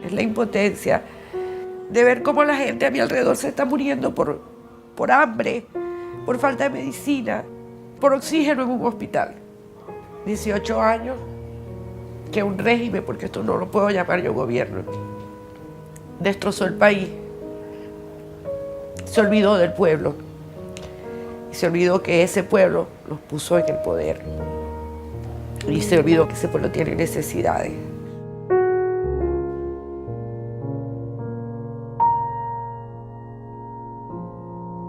Es la impotencia de ver cómo la gente a mi alrededor se está muriendo por hambre, por falta de medicina, por oxígeno en un hospital. 18 años que un régimen, porque esto no lo puedo llamar yo gobierno, destrozó el país. Se olvidó del pueblo y se olvidó que ese pueblo los puso en el poder y se olvidó que ese pueblo tiene necesidades.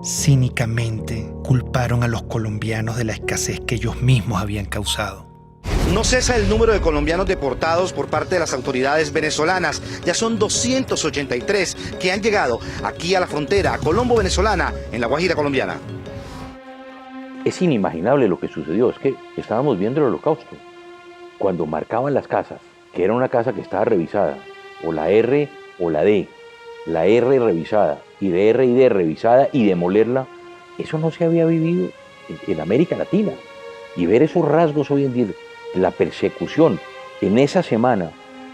Cínicamente culparon a los colombianos de la escasez que ellos mismos habían causado. No cesa el número de colombianos deportados por parte de las autoridades venezolanas. Ya son 283 que han llegado aquí a la frontera colombo-venezolana en La Guajira colombiana. Es inimaginable lo que sucedió, es que estábamos viendo el holocausto. Cuando marcaban las casas, que era una casa que estaba revisada, o la R o la D, la R revisada y D revisada y demolerla, eso no se había vivido en América Latina. Y ver esos rasgos hoy en día, la persecución en esa semana,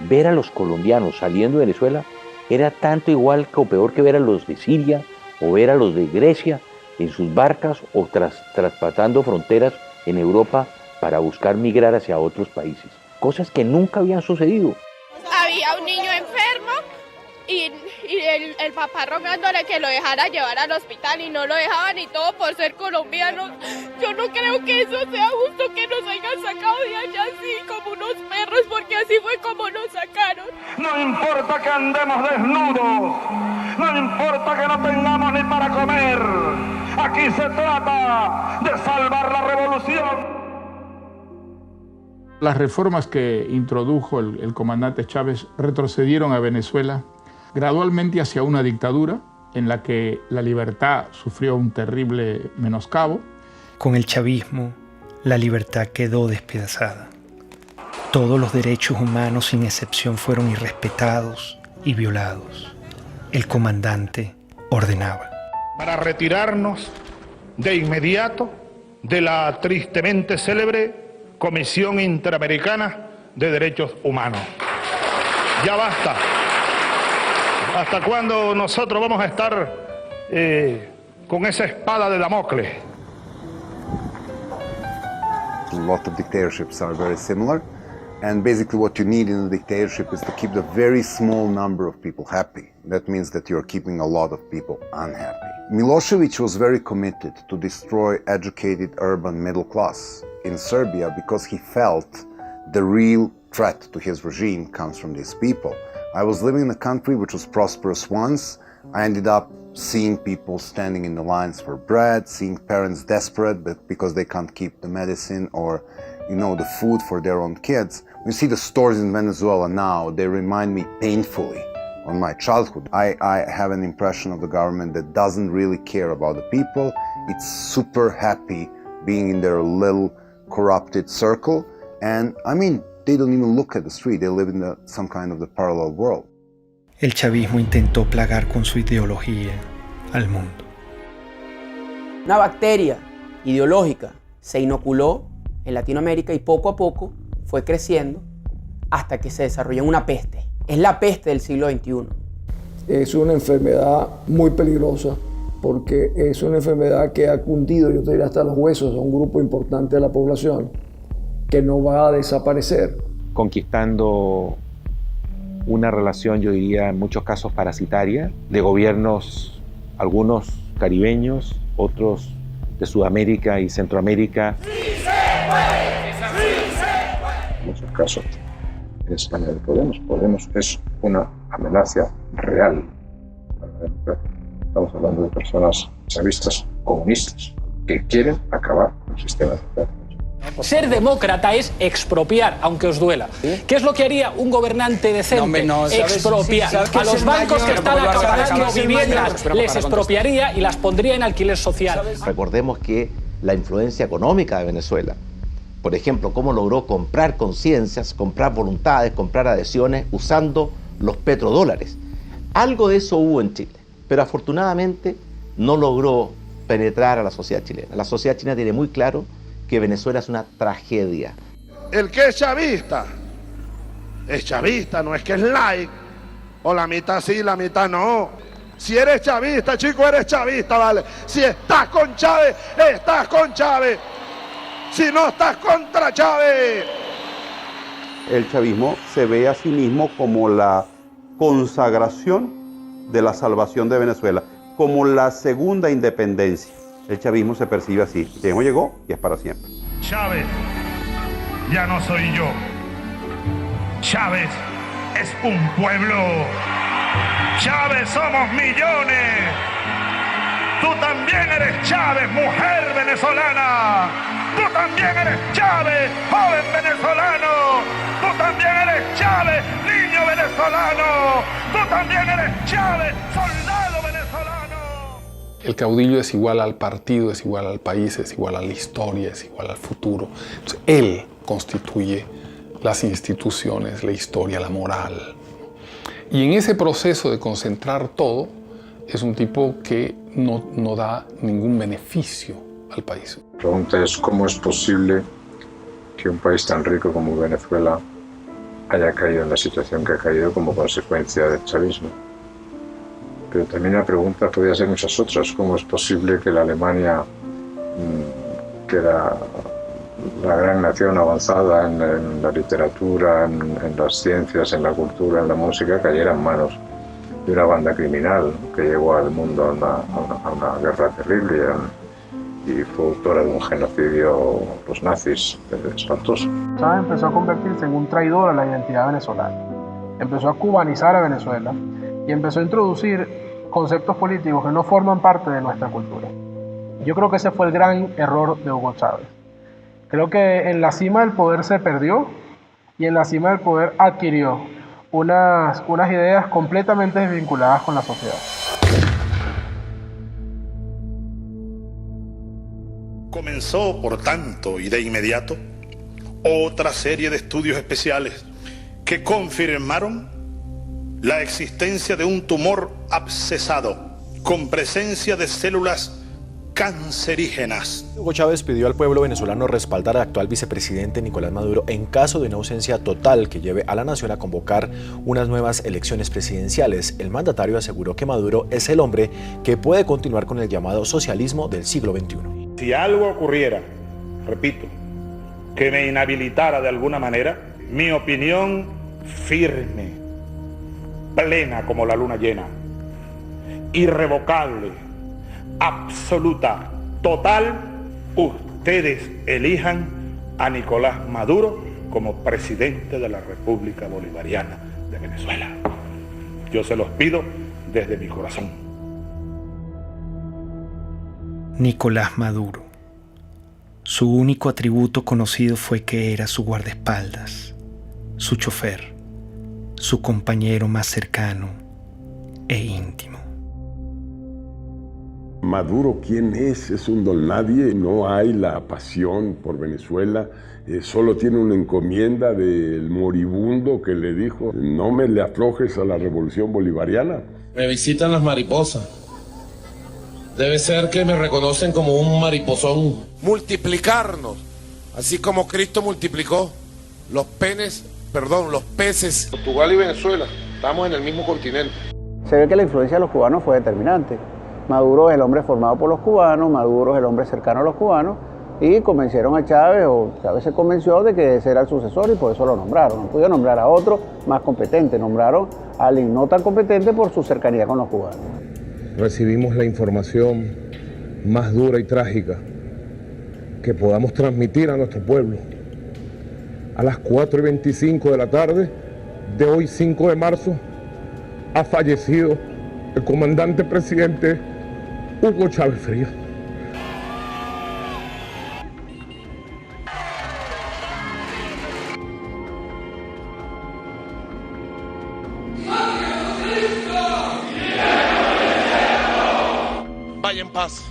ver a los colombianos saliendo de Venezuela, era tanto igual o peor que ver a los de Siria o ver a los de Grecia en sus barcas o traspasando fronteras en Europa para buscar migrar hacia otros países. Cosas que nunca habían sucedido. Había un niño enfermo y el papá rogándole que lo dejara llevar al hospital y no lo dejaban y todo por ser colombianos. Yo no creo que eso sea justo que nos hayan sacado de allá así como unos perros, porque así fue como nos sacaron. No importa que andemos desnudos, no importa que no tengamos ni para comer. Aquí se trata de salvar la revolución. Las reformas que introdujo el comandante Chávez retrocedieron a Venezuela gradualmente hacia una dictadura en la que la libertad sufrió un terrible menoscabo. Con el chavismo, la libertad quedó despedazada. Todos los derechos humanos sin excepción fueron irrespetados y violados. El comandante ordenaba. Para retirarnos de inmediato de la tristemente célebre Comisión Interamericana de Derechos Humanos. Ya basta. ¿Hasta cuándo nosotros vamos a estar con esa espada de Damocles? A lot of dictatorships are very similar, and basically what you need in a dictatorship is to keep the very small number of people happy. That means that you're keeping a lot of people unhappy. Milosevic was very committed to destroy educated urban middle class in Serbia because he felt the real threat to his regime comes from these people. I was living in a country which was prosperous once. I ended up seeing people standing in the lines for bread, seeing parents desperate because they can't keep the medicine or, the food for their own kids. When you see the stores in Venezuela now, they remind me painfully on my childhood. I have an impression of the government that doesn't really care about the people. It's super happy being in their little corrupted circle. And they don't even look at the street. They live in some kind of the parallel world. El chavismo intentó plagar con su ideología al mundo. Una bacteria ideológica se inoculó en Latinoamérica y poco a poco fue creciendo hasta que se desarrolló en una peste. Es la peste del siglo XXI. Es una enfermedad muy peligrosa porque es una enfermedad que ha cundido, yo te diría, hasta los huesos a un grupo importante de la población que no va a desaparecer. Conquistando una relación, yo diría, en muchos casos parasitaria, de gobiernos, algunos caribeños, otros de Sudamérica y Centroamérica. ¡Sí se puede! ¡Sí se puede! En muchos casos es España de Podemos. Podemos es una amenaza real para la democracia. Estamos hablando de personas chavistas comunistas que quieren acabar con el sistema democrático. Ser demócrata es expropiar, aunque os duela. ¿Qué es lo que haría un gobernante decente? Expropiar. A los bancos que están acabando viviendas les expropiaría y las pondría en alquiler social. Recordemos que la influencia económica de Venezuela, por ejemplo, cómo logró comprar conciencias, comprar voluntades, comprar adhesiones usando los petrodólares. Algo de eso hubo en Chile, pero afortunadamente no logró penetrar a la sociedad chilena. La sociedad chilena tiene muy claro que Venezuela es una tragedia. El que es chavista, no es que es like, o la mitad sí, la mitad no. Si eres chavista, chico, eres chavista, ¿vale? Si estás con Chávez, estás con Chávez. Si no estás contra Chávez. El chavismo se ve a sí mismo como la consagración de la salvación de Venezuela, como la segunda independencia. El chavismo se percibe así. Llegó y es para siempre. Chávez ya no soy yo. Chávez es un pueblo. Chávez somos millones. Tú también eres Chávez, mujer venezolana. Tú también eres Chávez, joven venezolano. Tú también eres Chávez, niño venezolano. Tú también eres Chávez, soldado venezolano. El caudillo es igual al partido, es igual al país, es igual a la historia, es igual al futuro. Entonces, él constituye las instituciones, la historia, la moral. Y en ese proceso de concentrar todo, es un tipo que no da ningún beneficio al país. La pregunta es cómo es posible que un país tan rico como Venezuela haya caído en la situación que ha caído como consecuencia del chavismo. Pero también la pregunta podría ser muchas otras. ¿Cómo es posible que la Alemania, que era la gran nación avanzada en la literatura, en las ciencias, en la cultura, en la música, cayera en manos de una banda criminal que llevó al mundo a una guerra terrible y fue autora de un genocidio, los nazis, espantoso? Chávez empezó a convertirse en un traidor a la identidad venezolana. Empezó a cubanizar a Venezuela y empezó a introducir conceptos políticos que no forman parte de nuestra cultura. Yo creo que ese fue el gran error de Hugo Chávez. Creo que en la cima del poder se perdió y en la cima del poder adquirió unas ideas completamente desvinculadas con la sociedad. Comenzó, por tanto, y de inmediato, otra serie de estudios especiales que confirmaron la existencia de un tumor abscesado con presencia de células cancerígenas. Hugo Chávez pidió al pueblo venezolano respaldar al actual vicepresidente Nicolás Maduro en caso de una ausencia total que lleve a la nación a convocar unas nuevas elecciones presidenciales. El mandatario aseguró que Maduro es el hombre que puede continuar con el llamado socialismo del siglo XXI. Si algo ocurriera, repito, que me inhabilitara de alguna manera, mi opinión firme, plena como la luna llena, irrevocable, absoluta, total, ustedes elijan a Nicolás Maduro como presidente de la República Bolivariana de Venezuela. Yo se los pido desde mi corazón. Nicolás Maduro. Su único atributo conocido fue que era su guardaespaldas, su chofer, su compañero más cercano e íntimo. Maduro, ¿quién es? Es un don nadie, no hay la pasión por Venezuela, solo tiene una encomienda del moribundo que le dijo: no me le aflojes a la revolución bolivariana. Me visitan las mariposas. Debe ser que me reconocen como un mariposón. Multiplicarnos, así como Cristo multiplicó los peces. Portugal y Venezuela, estamos en el mismo continente. Se ve que la influencia de los cubanos fue determinante. Maduro es el hombre formado por los cubanos, Maduro es el hombre cercano a los cubanos, y convencieron a Chávez, o Chávez se convenció de que ese era el sucesor y por eso lo nombraron. No pudieron nombrar a otro más competente, nombraron a alguien no tan competente por su cercanía con los cubanos. Recibimos la información más dura y trágica que podamos transmitir a nuestro pueblo. A las 4:25 de la tarde de hoy, 5 de marzo, ha fallecido el comandante presidente Hugo Chávez Frías. vaya en paz.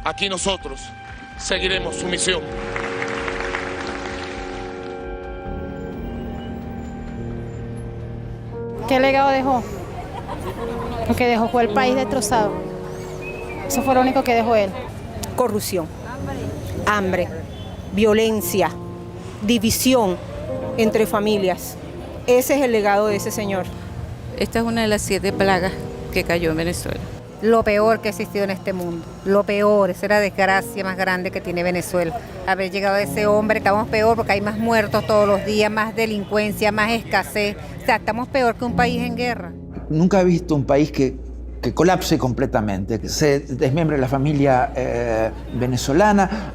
Aquí nosotros seguiremos su misión. ¿Qué legado dejó? Lo que dejó fue el país destrozado. Eso fue lo único que dejó él. Corrupción, hambre, violencia, división entre familias. Ese es el legado de ese señor. Esta es una de las 7 plagas que cayó en Venezuela. Lo peor que ha existido en este mundo. Lo peor, esa es la desgracia más grande que tiene Venezuela. Haber llegado a ese hombre, estamos peor porque hay más muertos todos los días, más delincuencia, más escasez. O sea, estamos peor que un país en guerra. Nunca he visto un país que colapse completamente, que se desmembre la familia venezolana.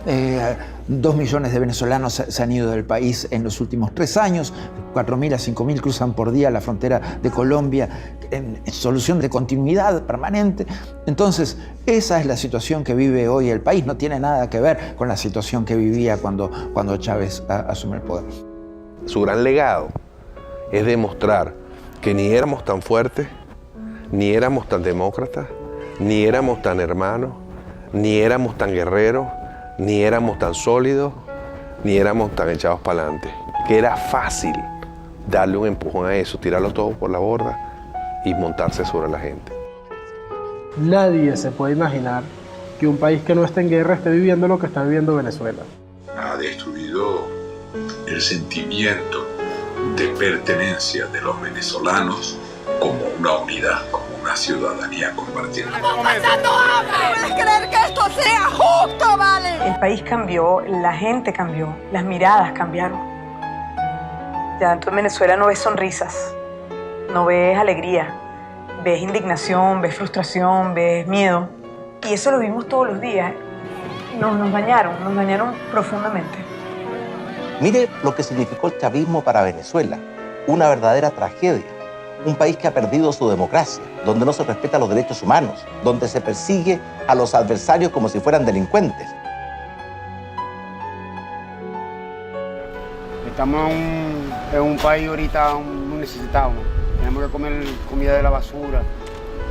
2 millones de venezolanos se han ido del país en los últimos 3 años. 4.000 a 5.000 cruzan por día la frontera de Colombia en solución de continuidad permanente. Entonces, esa es la situación que vive hoy el país. No tiene nada que ver con la situación que vivía cuando Chávez asume el poder. Su gran legado es demostrar que ni éramos tan fuertes, ni éramos tan demócratas, ni éramos tan hermanos, ni éramos tan guerreros, ni éramos tan sólidos, ni éramos tan echados para adelante. Que era fácil darle un empujón a eso, tirarlo todo por la borda y montarse sobre la gente. Nadie se puede imaginar que un país que no esté en guerra esté viviendo lo que está viviendo Venezuela. Ha destruido el sentimiento de pertenencia de los venezolanos como una unidad, como una ciudadanía compartida. ¡Estamos pasando hambre! ¿Puedes creer que esto sea justo, vale? El país cambió, la gente cambió, las miradas cambiaron. Ya tú en Venezuela no ves sonrisas, no ves alegría, ves indignación, ves frustración, ves miedo. Y eso lo vimos todos los días. Nos dañaron profundamente. Mire lo que significó el chavismo para Venezuela, una verdadera tragedia. Un país que ha perdido su democracia, donde no se respetan los derechos humanos, donde se persigue a los adversarios como si fueran delincuentes. Estamos en un país ahorita muy necesitado. Tenemos que comer comida de la basura.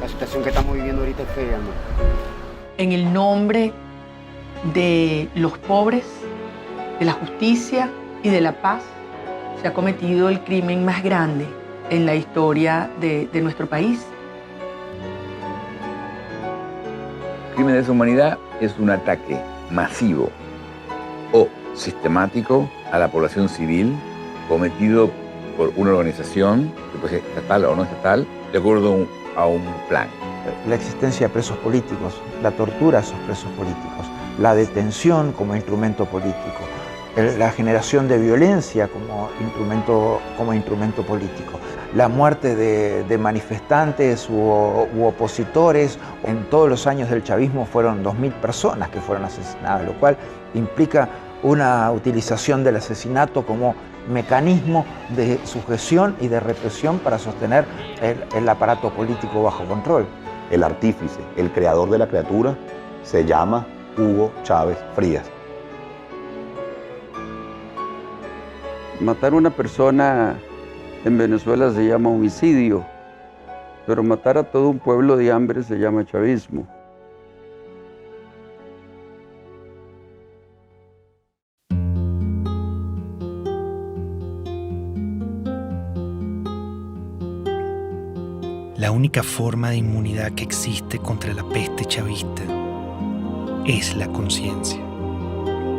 La situación que estamos viviendo ahorita es fea, ¿no? En el nombre de los pobres, de la justicia y de la paz, se ha cometido el crimen más grande en la historia de nuestro país. El crimen de lesa humanidad es un ataque masivo o sistemático a la población civil cometido por una organización, que puede ser estatal o no estatal, de acuerdo a un plan. La existencia de presos políticos, la tortura a esos presos políticos, la detención como instrumento político, la generación de violencia como instrumento político, la muerte de manifestantes u opositores. En todos los años del chavismo fueron 2.000 personas que fueron asesinadas, lo cual implica una utilización del asesinato como mecanismo de sujeción y de represión para sostener el aparato político bajo control. El artífice, el creador de la criatura, se llama Hugo Chávez Frías. Matar a una persona en Venezuela se llama homicidio, pero matar a todo un pueblo de hambre se llama chavismo. La única forma de inmunidad que existe contra la peste chavista es la conciencia.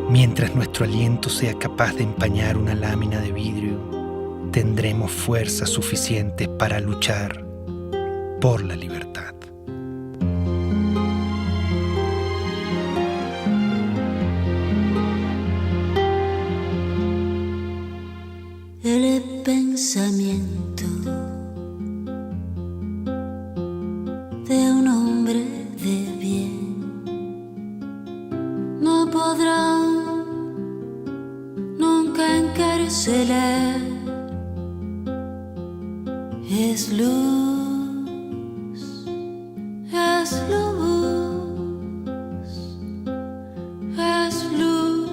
Mientras nuestro aliento sea capaz de empañar una lámina de vidrio, tendremos fuerzas suficientes para luchar por la libertad. El pensamiento de un hombre de bien no podrá nunca encarcelar. Es luz, es luz, es luz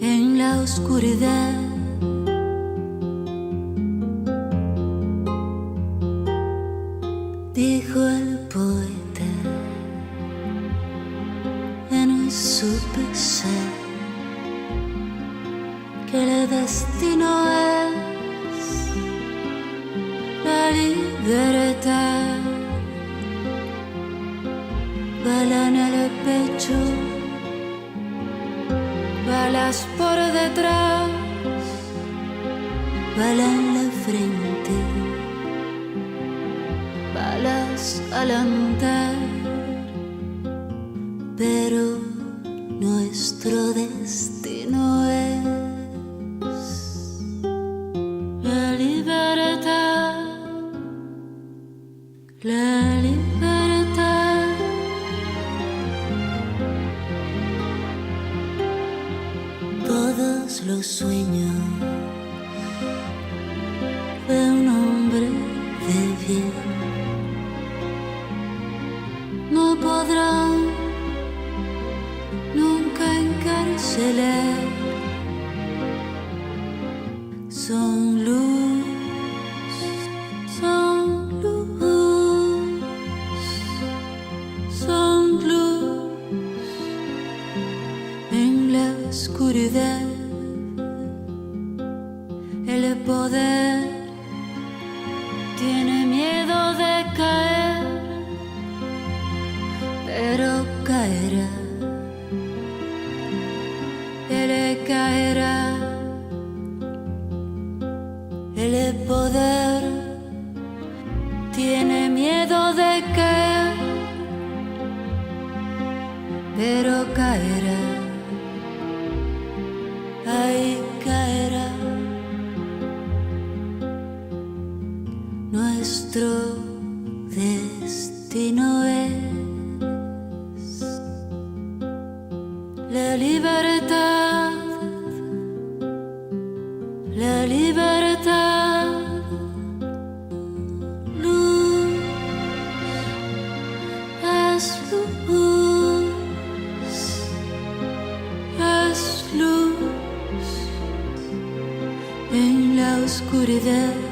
en la oscuridad. Dijo el poeta. supe ser que el destino es la libertad. Bala en el pecho, balas por detrás, bala en la frente, balas al andar, pero nuestro destino es la libertad, la libertad. Todos los sueños de un hombre de bien no podrán nunca encarcelar. Son luz, son luz, son luz en la oscuridad. El poder tiene miedo de caer, pero caerá. Él caerá. El poder tiene miedo de caer, pero caerá. Ahí caerá. Nuestro destino es la libertad, la libertad. Luz es luz, es luz en la oscuridad.